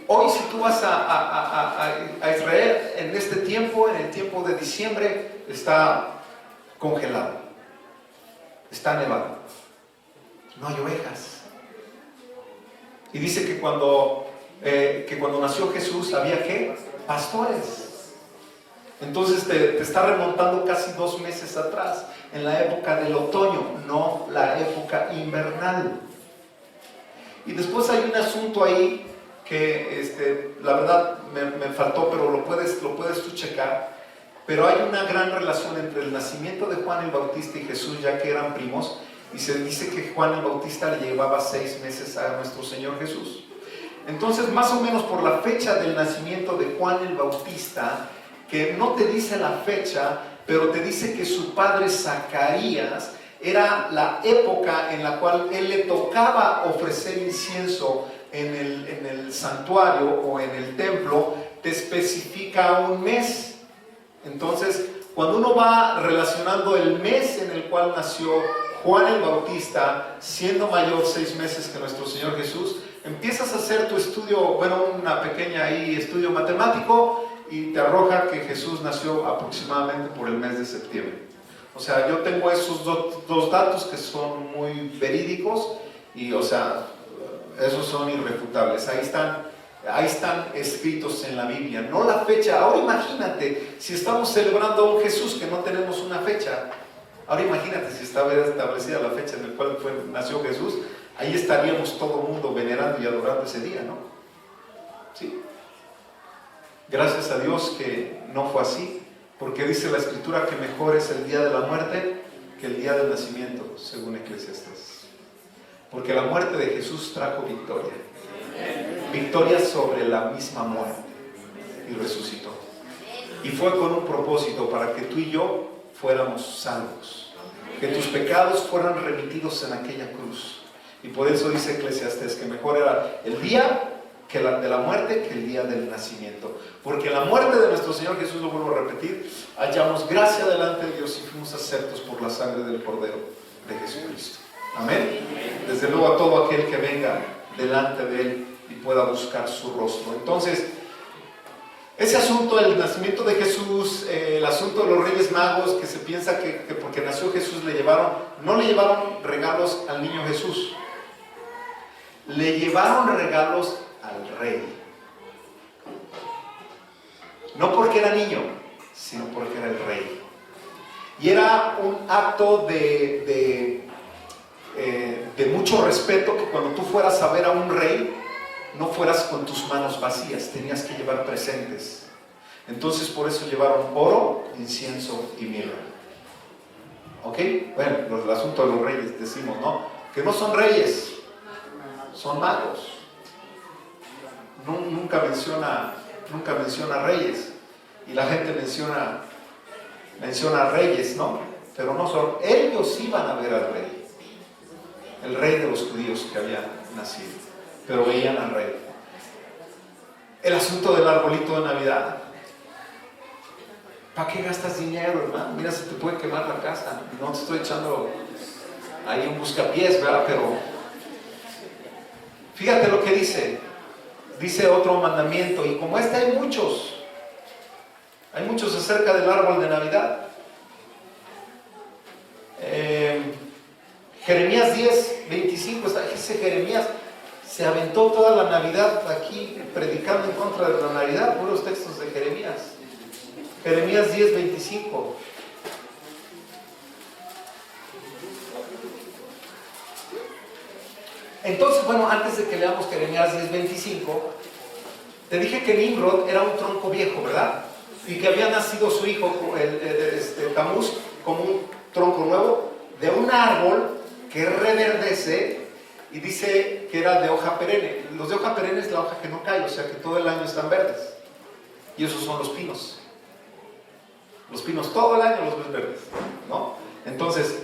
hoy si tú vas a Israel en este tiempo, en el tiempo de diciembre, está congelado, está nevado, no hay ovejas. Y dice que cuando nació Jesús había ¿qué? Pastores. Entonces te está remontando casi 2 meses atrás, en la época del otoño, no la época invernal. Y después hay un asunto ahí que la verdad me faltó, pero lo puedes tú checar. Pero hay una gran relación entre el nacimiento de Juan el Bautista y Jesús, ya que eran primos. Y se dice que Juan el Bautista le llevaba 6 meses a nuestro Señor Jesús. Entonces, más o menos por la fecha del nacimiento de Juan el Bautista, que no te dice la fecha, pero te dice que su padre Zacarías era la época en la cual él le tocaba ofrecer incienso en el santuario o en el templo, te especifica un mes. Entonces, cuando uno va relacionando el mes en el cual nació Juan el Bautista, siendo mayor 6 meses que nuestro Señor Jesús, empiezas a hacer tu estudio, una pequeña estudio matemático, y te arroja que Jesús nació aproximadamente por el mes de septiembre. O sea, yo tengo esos dos datos que son muy verídicos y, esos son irrefutables. Ahí están escritos en la Biblia, no la fecha. Ahora imagínate, si estamos celebrando a un Jesús que no tenemos una fecha. Ahora imagínate si estaba establecida la fecha en la cual nació Jesús, ahí estaríamos todo el mundo venerando y adorando ese día, ¿no? ¿Sí? Gracias a Dios que no fue así, porque dice la Escritura que mejor es el día de la muerte que el día del nacimiento, según Eclesiastés. Porque la muerte de Jesús trajo victoria. Victoria sobre la misma muerte. Y resucitó. Y fue con un propósito, para que tú y yo fuéramos salvos, que tus pecados fueran remitidos en aquella cruz. Y por eso dice Eclesiastés que mejor era el día de la muerte que el día del nacimiento, porque en la muerte de nuestro Señor Jesús, lo vuelvo a repetir, hallamos gracia delante de Dios y fuimos aceptos por la sangre del Cordero de Jesucristo. Amén. Desde luego a todo aquel que venga delante de Él y pueda buscar su rostro. Entonces, ese asunto del nacimiento de Jesús, el asunto de los Reyes Magos, que se piensa que porque nació Jesús no le llevaron regalos al niño Jesús, le llevaron regalos al rey. No porque era niño, sino porque era el rey. Y era un acto de mucho respeto, que cuando tú fueras a ver a un rey, no fueras con tus manos vacías, tenías que llevar presentes. Entonces por eso llevaron oro, incienso y mirra. ¿Ok? Bueno, el asunto de los reyes, decimos, ¿no? Que no son reyes, son magos. Nunca menciona reyes, y la gente menciona reyes, ¿no? Pero no son, ellos iban a ver al rey, el rey de los judíos que había nacido, pero veían al rey. El asunto del arbolito de Navidad, ¿para qué gastas dinero, hermano? Mira, se te puede quemar la casa. No te estoy echando ahí un buscapiés, ¿verdad? Pero fíjate lo que dice otro mandamiento, y como hay muchos acerca del árbol de Navidad. Jeremías 10:25, ese Jeremías se aventó toda la Navidad aquí predicando en contra de la Navidad, puros textos de Jeremías. Jeremías 10:25. Entonces, antes de que leamos Jeremías 10:25, te dije que Nimrod era un tronco viejo, ¿verdad? Y que había nacido su hijo, Tamuz, como un tronco nuevo. de un árbol que reverdece, y dice que era de hoja perenne. Los de hoja perenne es la hoja que no cae, o sea que todo el año están verdes. Y esos son los pinos. Los pinos todo el año los ves verdes, ¿no? Entonces,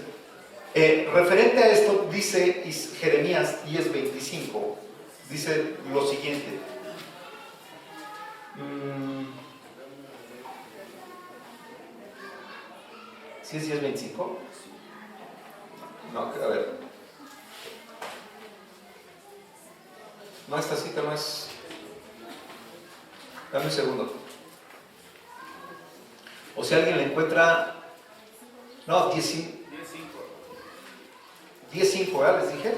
referente a esto, dice Jeremías 10:25, dice lo siguiente. ¿Sí es 10:25? No, a ver. No, esta cita no es. Dame un segundo. O si alguien le encuentra. No, 10:5, ¿verdad? ¿Les dije?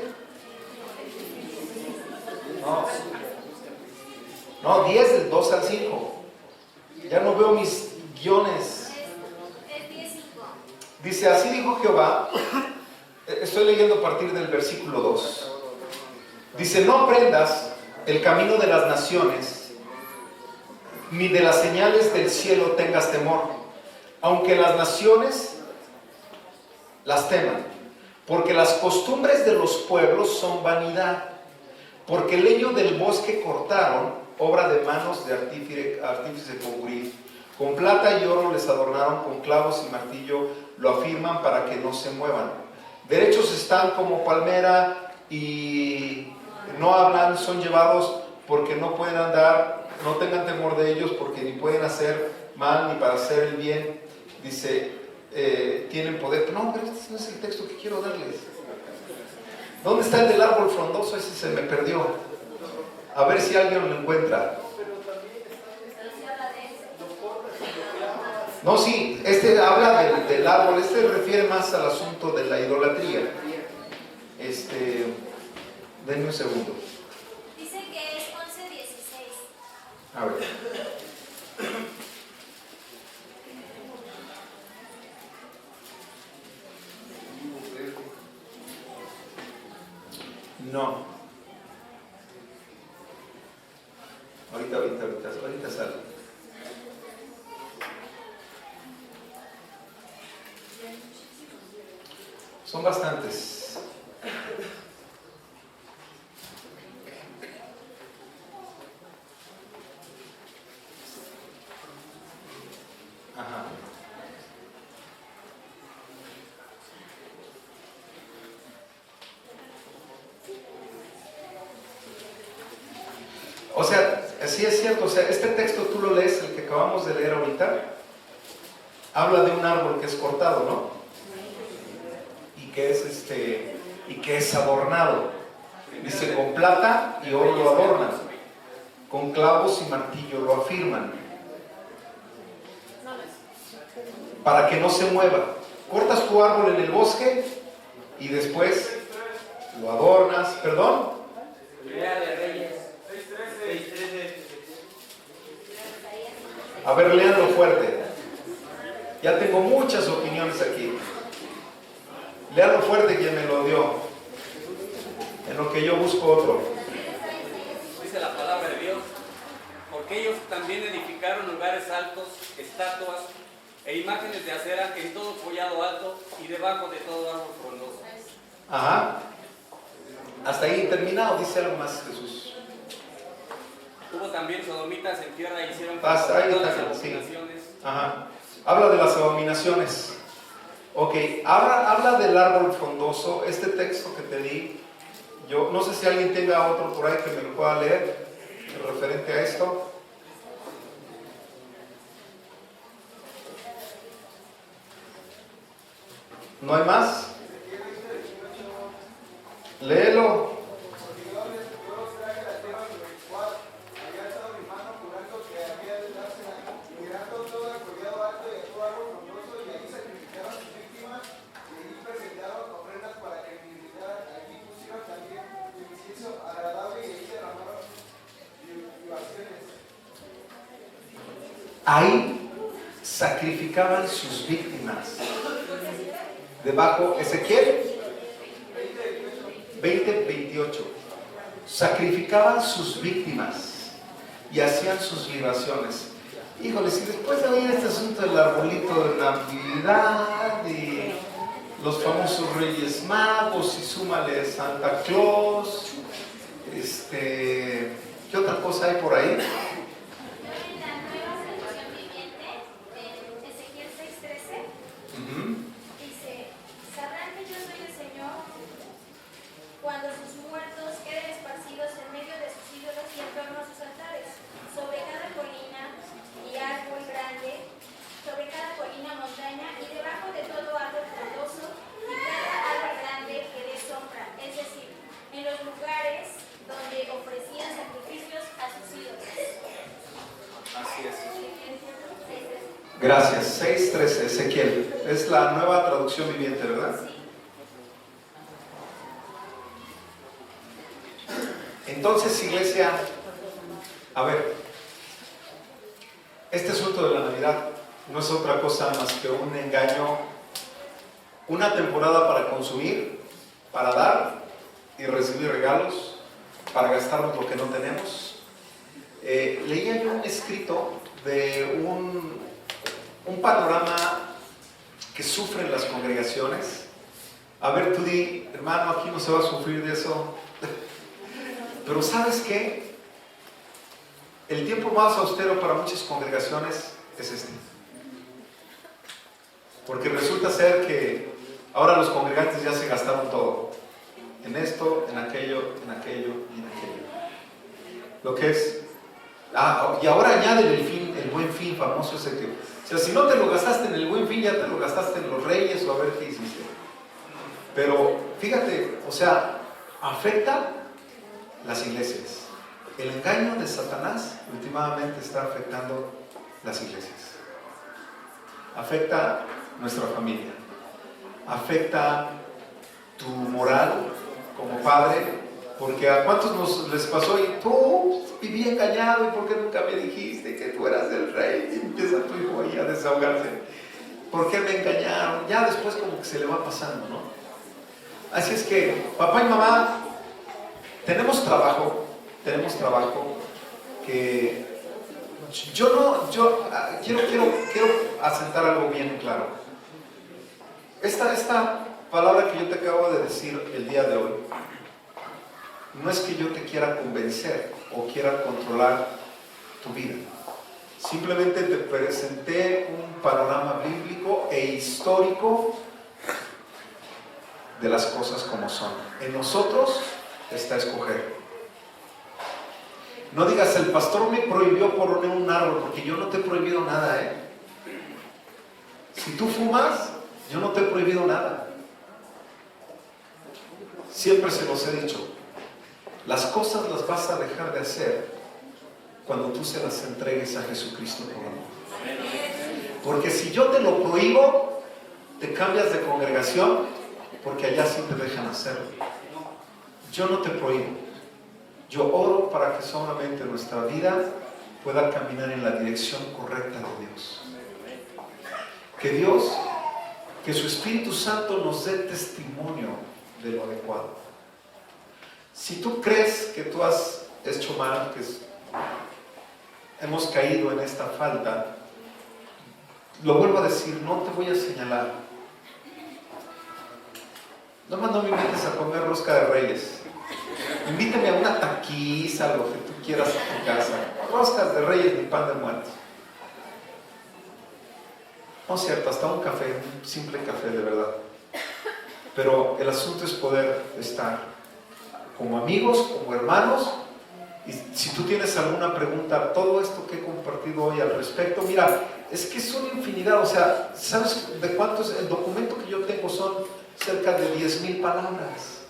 No, 10 del 2 al 5. Ya no veo mis guiones. Dice, así dijo Jehová. Estoy leyendo a partir del versículo 2. Dice, no aprendas el camino de las naciones, ni de las señales del cielo tengas temor, aunque las naciones las teman, porque las costumbres de los pueblos son vanidad, porque el leño del bosque cortaron, obra de manos de artífice con plata y oro les adornaron, con clavos y martillo lo afirman para que no se muevan. Derechos están como palmera y no hablan, son llevados porque no pueden andar, no tengan temor de ellos porque ni pueden hacer mal ni para hacer el bien. Dice, tienen poder. No, pero este no es el texto que quiero darles. ¿Dónde está el del árbol frondoso? Ese se me perdió. A ver si alguien lo encuentra. No, sí, este habla del árbol, este refiere más al asunto de la idolatría. Denme un segundo. Dice que es 11:16. A ver. No. Ahorita sale. Son bastantes. Ajá. O sea, sí es cierto, o sea, este texto tú lo lees, el que acabamos de leer ahorita, habla de un árbol que es cortado, ¿no? Y que es adornado. Dice, con plata y oro lo adornan, con clavos y martillo lo afirman, para que no se mueva. Cortas tu árbol en el bosque y después lo adornas. ¿Perdón? A ver, léanlo fuerte. Ya tengo muchas opiniones aquí. Léanlo fuerte quien me lo dio, en lo que yo busco otro. Dice la palabra de Dios, porque ellos también edificaron lugares altos, estatuas e imágenes de acera en todo collado alto y debajo de todo árbol frondoso. Ajá. Hasta ahí terminado, dice algo más Jesús. Hubo también sodomitas en tierra y hicieron Hasta ahí todas las está, sí. abominaciones. Ajá. Habla de las abominaciones. Ok, habla del árbol frondoso. Este texto que te di, yo no sé si alguien tenga otro por ahí que me lo pueda leer referente a esto. ¿No hay más? Léelo. Ahí sacrificaban sus víctimas. Debajo, Ezequiel 20:28. Sacrificaban sus víctimas y hacían sus libaciones. Híjole, si después de oír este asunto del arbolito de Navidad y los famosos Reyes Magos y súmale Santa Claus. ¿Qué otra cosa hay por ahí? En la nueva traducción viviente, en Ezequiel 6:13, dice: sabrán que yo soy el Señor cuando sus muertos queden esparcidos en medio de sus ídolos y en torno a sus altares, sobre cada colina y árbol grande, sobre cada colina, montaña y debajo de todo árbol frondoso y cada árbol grande que dé sombra, es decir, en los lugares donde ofrecían sacrificios a sus ídolos. Así es. Gracias. 6:13, Ezequiel. Es la nueva traducción viviente, ¿verdad? Sí. Entonces, iglesia, a ver, este asunto de la Navidad no es otra cosa más que un engaño, una temporada para consumir, para dar y recibir regalos, para gastarnos lo que no tenemos. Leía yo un escrito de un panorama que sufren las congregaciones. A ver, tú di, hermano, aquí no se va a sufrir de eso. Pero ¿sabes qué? El tiempo más austero para muchas congregaciones es este. Porque resulta ser que ahora los congregantes ya se gastaron todo. En esto, en aquello y en aquello. Lo que es... y ahora añaden el buen fin famoso ese que... O sea, si no te lo gastaste en el buen fin, ya te lo gastaste en los reyes o a ver qué hiciste. Pero fíjate, o sea, afecta las iglesias. El engaño de Satanás últimamente está afectando las iglesias. Afecta nuestra familia. Afecta tu moral como padre. Porque a cuántos les pasó y tú viví engañado y por qué nunca me dijiste que tú eras el rey, y empieza tu hijo ahí a desahogarse. ¿Por qué me engañaron? Ya después como que se le va pasando, ¿no? Así es que papá y mamá tenemos trabajo que quiero asentar algo bien claro. Esta palabra que yo te acabo de decir el día de hoy no es que yo te quiera convencer o quiera controlar tu vida. Simplemente te presenté un panorama bíblico e histórico de las cosas como son. En nosotros está escoger. No digas, el pastor me prohibió poner un árbol, porque yo no te he prohibido nada, ¿eh? Si tú fumas, yo no te he prohibido nada. Siempre se los he dicho. Las cosas las vas a dejar de hacer cuando tú se las entregues a Jesucristo por amor. Porque si yo te lo prohíbo, te cambias de congregación, porque allá sí te dejan hacerlo. Yo no te prohíbo. Yo oro para que solamente nuestra vida pueda caminar en la dirección correcta de Dios. Que su Espíritu Santo nos dé testimonio de lo adecuado. Si tú crees que tú has hecho mal, hemos caído en esta falta, lo vuelvo a decir, no te voy a señalar. No me invites a comer rosca de reyes. Invítame a una taquiza, lo que tú quieras a tu casa. Roscas de reyes ni pan de muertos. No es cierto, hasta un café, un simple café de verdad. Pero el asunto es poder estar como amigos, como hermanos. Y si tú tienes alguna pregunta, todo esto que he compartido hoy al respecto, mira, es que son infinidad. O sea, ¿sabes de cuántos? El documento que yo tengo son cerca de 10,000 palabras.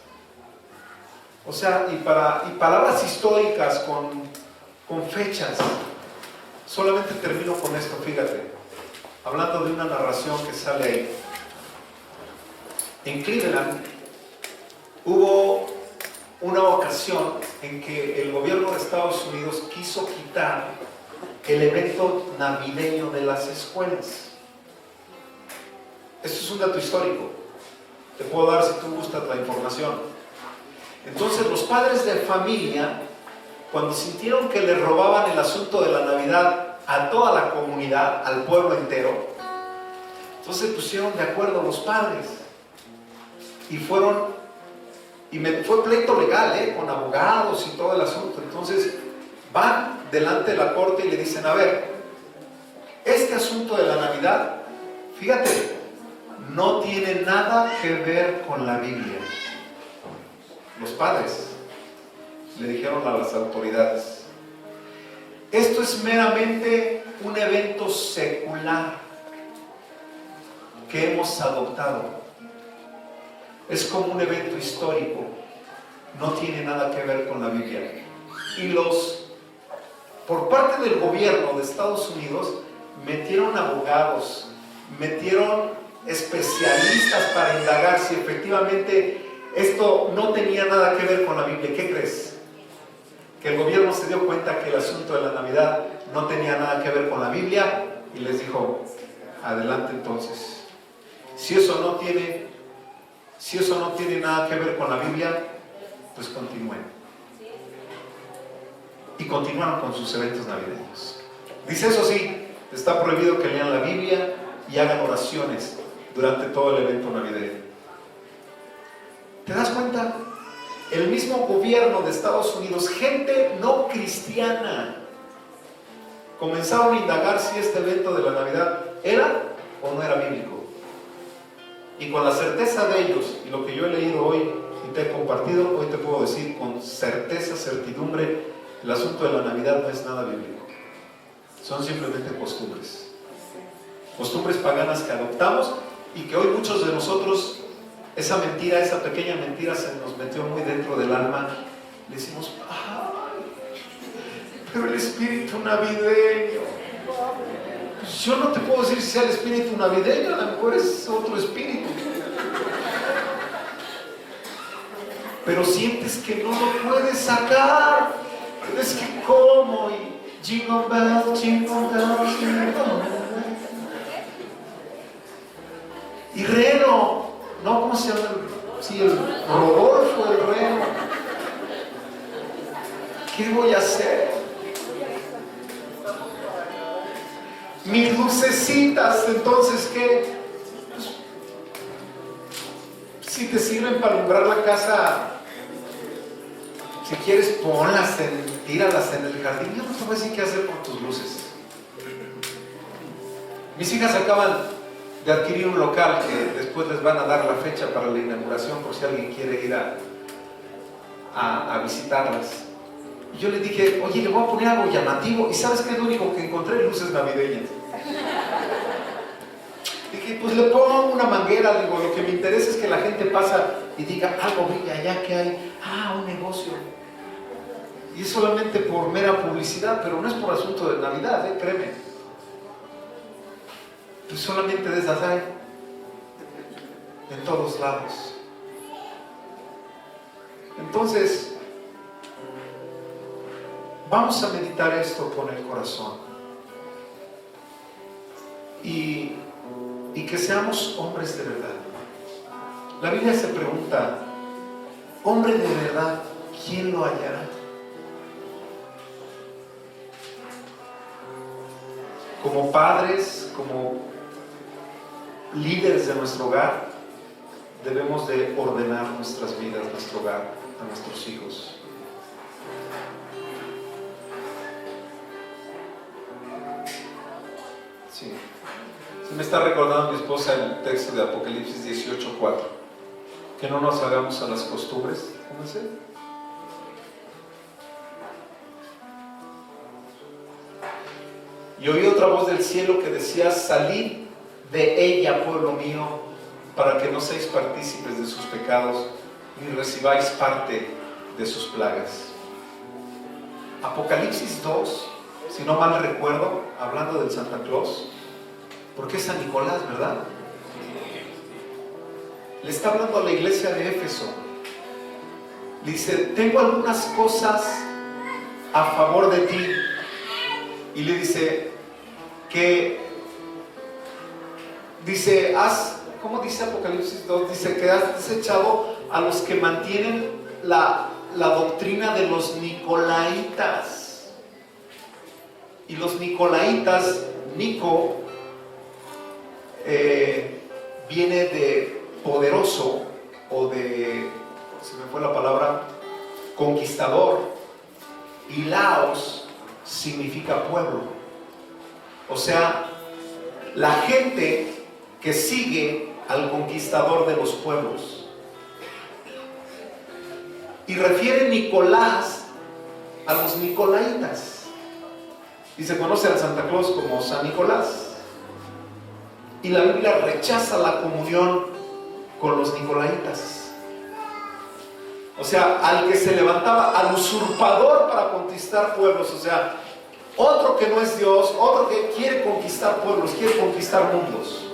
O sea, y palabras históricas con fechas. Solamente termino con esto, fíjate. Hablando de una narración que sale ahí. En Cleveland hubo una ocasión en que el gobierno de Estados Unidos quiso quitar el evento navideño de las escuelas. Esto es un dato histórico. Te puedo dar si tú gustas la información. Entonces los padres de familia, cuando sintieron que le robaban el asunto de la Navidad a toda la comunidad, al pueblo entero, entonces pusieron de acuerdo los padres y fue pleito legal, con abogados y todo el asunto. Entonces van delante de la corte y le dicen, a ver, este asunto de la Navidad, fíjate, no tiene nada que ver con la Biblia. Los padres le dijeron a las autoridades, esto es meramente un evento secular que hemos adoptado. Es como un evento histórico, no tiene nada que ver con la Biblia. Y por parte del gobierno de Estados Unidos, metieron abogados, metieron especialistas para indagar si efectivamente esto no tenía nada que ver con la Biblia. ¿Qué crees? Que el gobierno se dio cuenta que el asunto de la Navidad no tenía nada que ver con la Biblia y les dijo, adelante entonces. Si eso no tiene nada que ver con la Biblia, pues continúen. Y continuaron con sus eventos navideños. Dice, eso sí, está prohibido que lean la Biblia y hagan oraciones durante todo el evento navideño. ¿Te das cuenta? El mismo gobierno de Estados Unidos, gente no cristiana, comenzaron a indagar si este evento de la Navidad era o no era bíblico. Y con la certeza de ellos, y lo que yo he leído hoy y te he compartido, hoy te puedo decir con certeza, certidumbre, el asunto de la Navidad no es nada bíblico. Son simplemente costumbres. Costumbres paganas que adoptamos y que hoy muchos de nosotros, esa mentira, esa pequeña mentira se nos metió muy dentro del alma. Le decimos, ay, pero el espíritu navideño. Pues yo no te puedo decir si sea el espíritu navideño, a lo mejor es otro espíritu. Pero sientes que no lo puedes sacar. Pero es que ¿cómo? Y jingle bells, jingle bells, jingle bells. Y Reno, ¿no? ¿Cómo se llama? Sí, el Rodolfo, el Reno. ¿Qué voy a hacer? Mis lucecitas, entonces, ¿qué? Pues, si te sirven para alumbrar la casa, si quieres, ponlas, tíralas en el jardín. Yo no te voy a decir qué hacer con tus luces. Mis hijas acaban de adquirir un local que después les van a dar la fecha para la inauguración por si alguien quiere ir a visitarlas. Y yo les dije, oye, le voy a poner algo llamativo. ¿Y sabes qué es lo único que encontré? Luces navideñas. Dije, pues le pongo una manguera. Digo, lo que me interesa es que la gente pasa y diga, algo brilla allá, que hay. Ah, un negocio. Y es solamente por mera publicidad, pero no es por asunto de Navidad, créeme. Pues solamente de esas hay en todos lados. Entonces, vamos a meditar esto con el corazón y que seamos hombres de verdad. La Biblia se pregunta, hombre de verdad, ¿quién lo hallará? Como padres, como líderes de nuestro hogar, debemos de ordenar nuestras vidas, nuestro hogar, a nuestros hijos. Sí. Se me está recordando mi esposa el texto de Apocalipsis 18:4. Que no nos hagamos a las costumbres. ¿Cómo es? Y oí otra voz del cielo que decía, salid de ella, pueblo mío, para que no seáis partícipes de sus pecados, ni recibáis parte de sus plagas. Apocalipsis 2, si no mal recuerdo, hablando del Santa Claus, porque es San Nicolás, ¿verdad? Le está hablando a la iglesia de Éfeso. Le dice, tengo algunas cosas a favor de ti. Y le dice ¿cómo dice Apocalipsis 2? Dice que has desechado a los que mantienen la doctrina de los nicolaitas. Y los nicolaitas, Nico, viene de poderoso, o de, se me fue la palabra, conquistador, y Laos significa pueblo. O sea, la gente que sigue al conquistador de los pueblos. Y refiere Nicolás a los nicolaitas. Y se conoce al Santa Claus como San Nicolás. Y la Biblia rechaza la comunión con los nicolaitas. O sea, al que se levantaba, al usurpador para conquistar pueblos. O sea, otro que no es Dios, otro que quiere conquistar pueblos, quiere conquistar mundos.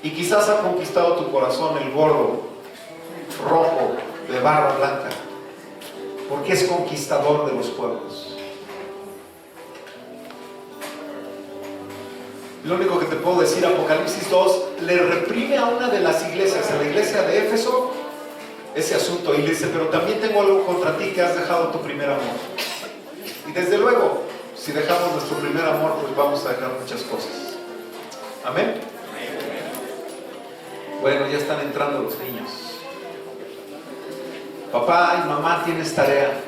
Y quizás ha conquistado tu corazón el gordo, rojo, de barba blanca, porque es conquistador de los pueblos. Lo único que te puedo decir, Apocalipsis 2 le reprime a una de las iglesias, a la iglesia de Éfeso, ese asunto, y le dice: pero también tengo algo contra ti, que has dejado tu primer amor. Y desde luego, si dejamos nuestro primer amor, pues vamos a dejar muchas cosas. Amén. Bueno, ya están entrando los niños. Papá y mamá, tienes tarea.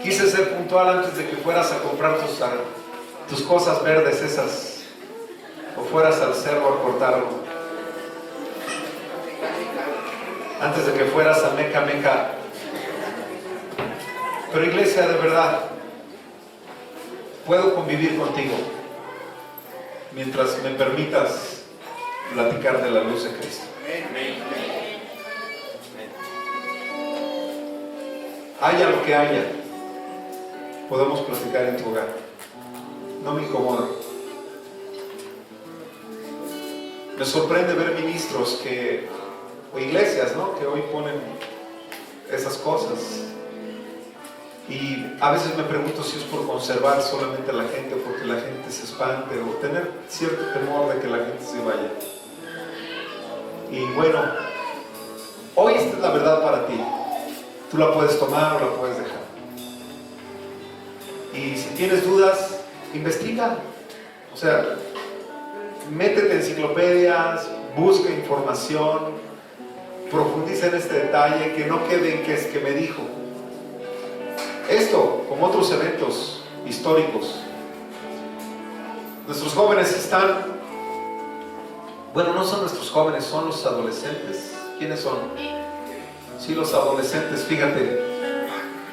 Quise ser puntual antes de que fueras a comprar tus cosas verdes esas, o fueras al cerro a cortarlo, antes de que fueras a Meca. Pero iglesia, de verdad, puedo convivir contigo mientras me permitas platicar de la luz de Cristo. Haya lo que haya, podemos platicar en tu hogar. No me incomoda. Me sorprende ver ministros o iglesias, ¿no?, que hoy ponen esas cosas. Y a veces me pregunto si es por conservar solamente a la gente, o porque la gente se espante, o tener cierto temor de que la gente se vaya. Y bueno, hoy esta es la verdad para ti. Tú la puedes tomar o la puedes dejar. Y si tienes dudas, investiga. O sea, métete en enciclopedias, busca información, profundiza en este detalle, que no quede en que es que me dijo. Esto, como otros eventos históricos, nuestros jóvenes están, bueno, no son nuestros jóvenes, son los adolescentes. ¿Quiénes son? Sí, los adolescentes, fíjate.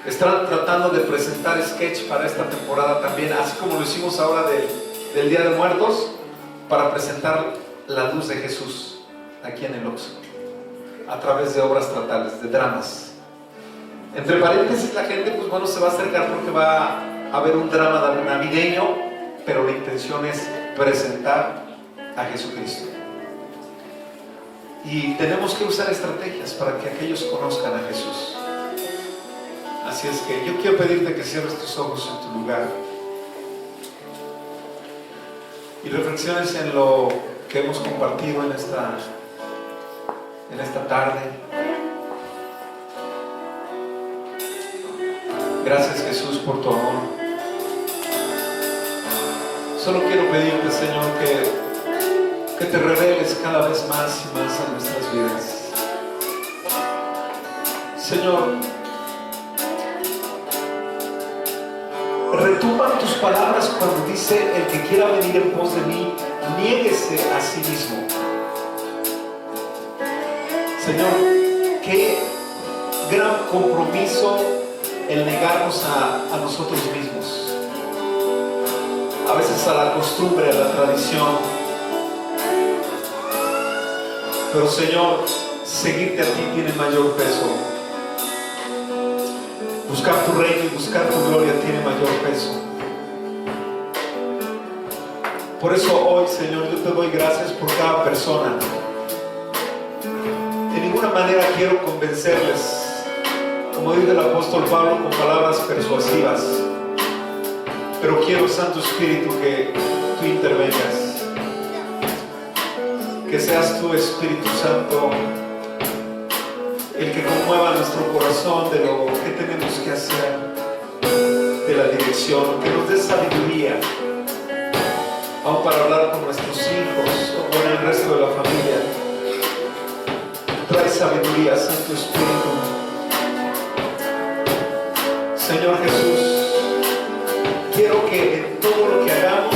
Están tratando de presentar sketch para esta temporada también, así como lo hicimos ahora del Día de Muertos, para presentar la luz de Jesús aquí en el Oxxo, a través de obras teatrales, de dramas. Entre paréntesis, la gente, pues bueno, se va a acercar porque va a haber un drama navideño, pero la intención es presentar a Jesucristo. Y tenemos que usar estrategias para que aquellos conozcan a Jesús. Así es que yo quiero pedirte que cierres tus ojos en tu lugar y reflexiones en lo que hemos compartido en esta tarde. Gracias, Jesús, por tu amor. Solo quiero pedirte, Señor, que te reveles cada vez más y más en nuestras vidas. Señor, retumban tus palabras cuando dice: el que quiera venir en pos de mí, niéguese a sí mismo. Señor, qué gran compromiso el negarnos a nosotros mismos, a veces a la costumbre, a la tradición. Pero Señor, seguirte a ti tiene mayor peso. Buscar tu reino y buscar tu gloria tiene mayor peso. Por eso hoy, Señor, yo te doy gracias por cada persona. De ninguna manera quiero convencerles, como dice el apóstol Pablo, con palabras persuasivas, pero quiero, Santo Espíritu, que tú intervengas, que seas tú, Espíritu Santo, el que conmueva nuestro corazón de lo que tenemos que hacer, de la dirección, que nos dé sabiduría, aún para hablar con nuestros hijos o con el resto de la familia. Trae sabiduría, Santo Espíritu. Señor Jesús, quiero que en todo lo que hagamos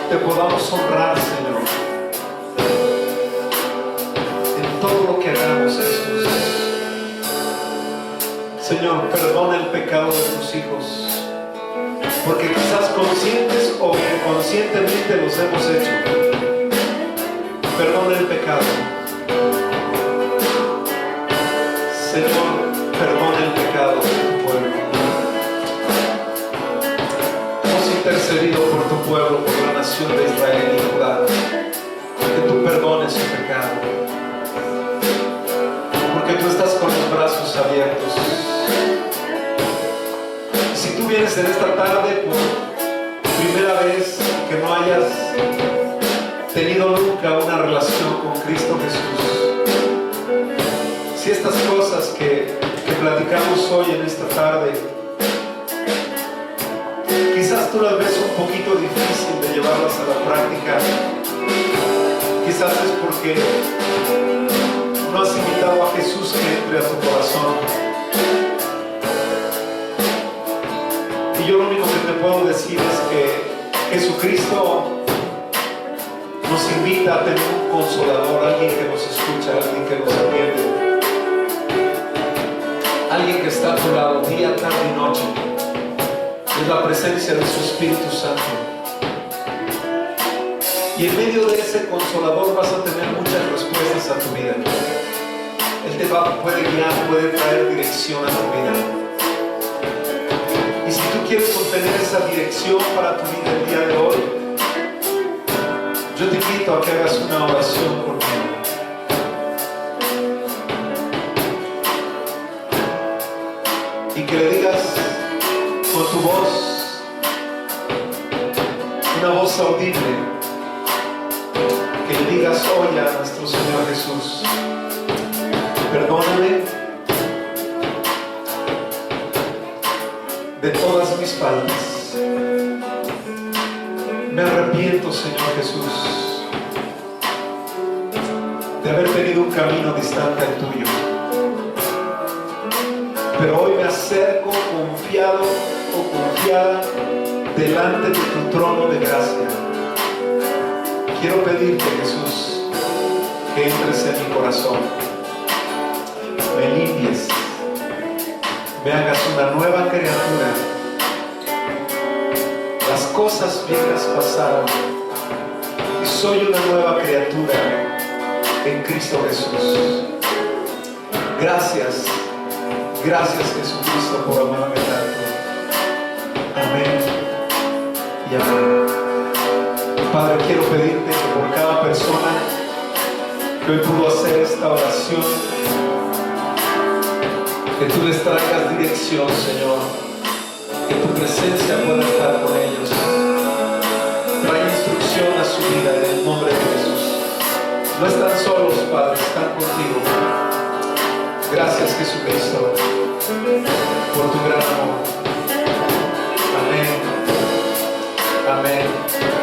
te podamos honrar, Señor. En todo lo que hagamos, Jesús. Señor, perdona el pecado de tus hijos, porque quizás conscientes o inconscientemente los hemos hecho. Perdona el pecado. Señor, perdona el pecado de tu pueblo. Hemos intercedido por tu pueblo, por la nación de Israel y Judá, que tú perdones su pecado, porque tú estás con los brazos abiertos. Si tú vienes en esta tarde por primera vez, que no hayas tenido nunca una relación con Cristo Jesús, si estas cosas que platicamos hoy en esta tarde, quizás tú las ves un poquito difícil de llevarlas a la práctica, quizás es porque no has invitado a Jesús que entre a tu corazón. Y yo lo único que te puedo decir es que Jesucristo nos invita a tener un consolador, alguien que nos escucha, alguien que nos atiende, alguien que está a tu lado día, tarde y noche. Es la presencia de su Espíritu Santo. Y en medio de ese consolador vas a tener muchas respuestas a tu vida. Él te puede guiar, puede traer dirección a tu vida. Y si tú quieres obtener esa dirección para tu vida el día de hoy, yo te invito a que hagas una oración conmigo. Y que le digas con tu voz, una voz audible, que le digas hoy a nuestro Señor Jesús: perdóname de todas mis faltas. Me arrepiento, Señor Jesús, de haber tenido un camino distante al tuyo. Pero hoy me acerco confiado o confiada delante de tu trono de gracia. Quiero pedirte, Jesús, que entres en mi corazón, me limpies, me hagas una nueva criatura. Las cosas viejas pasaron y soy una nueva criatura en Cristo Jesús. Gracias, gracias Jesucristo por amarme tanto. Amén y amén. Padre, quiero pedirte que por cada persona que hoy pudo hacer esta oración, que tú les traigas dirección, Señor, que tu presencia pueda estar con ellos. Trae instrucción a su vida en el nombre de Jesús. No están solos, Padre, están contigo. Gracias, Jesucristo, por tu gran amor. Amén. Amén.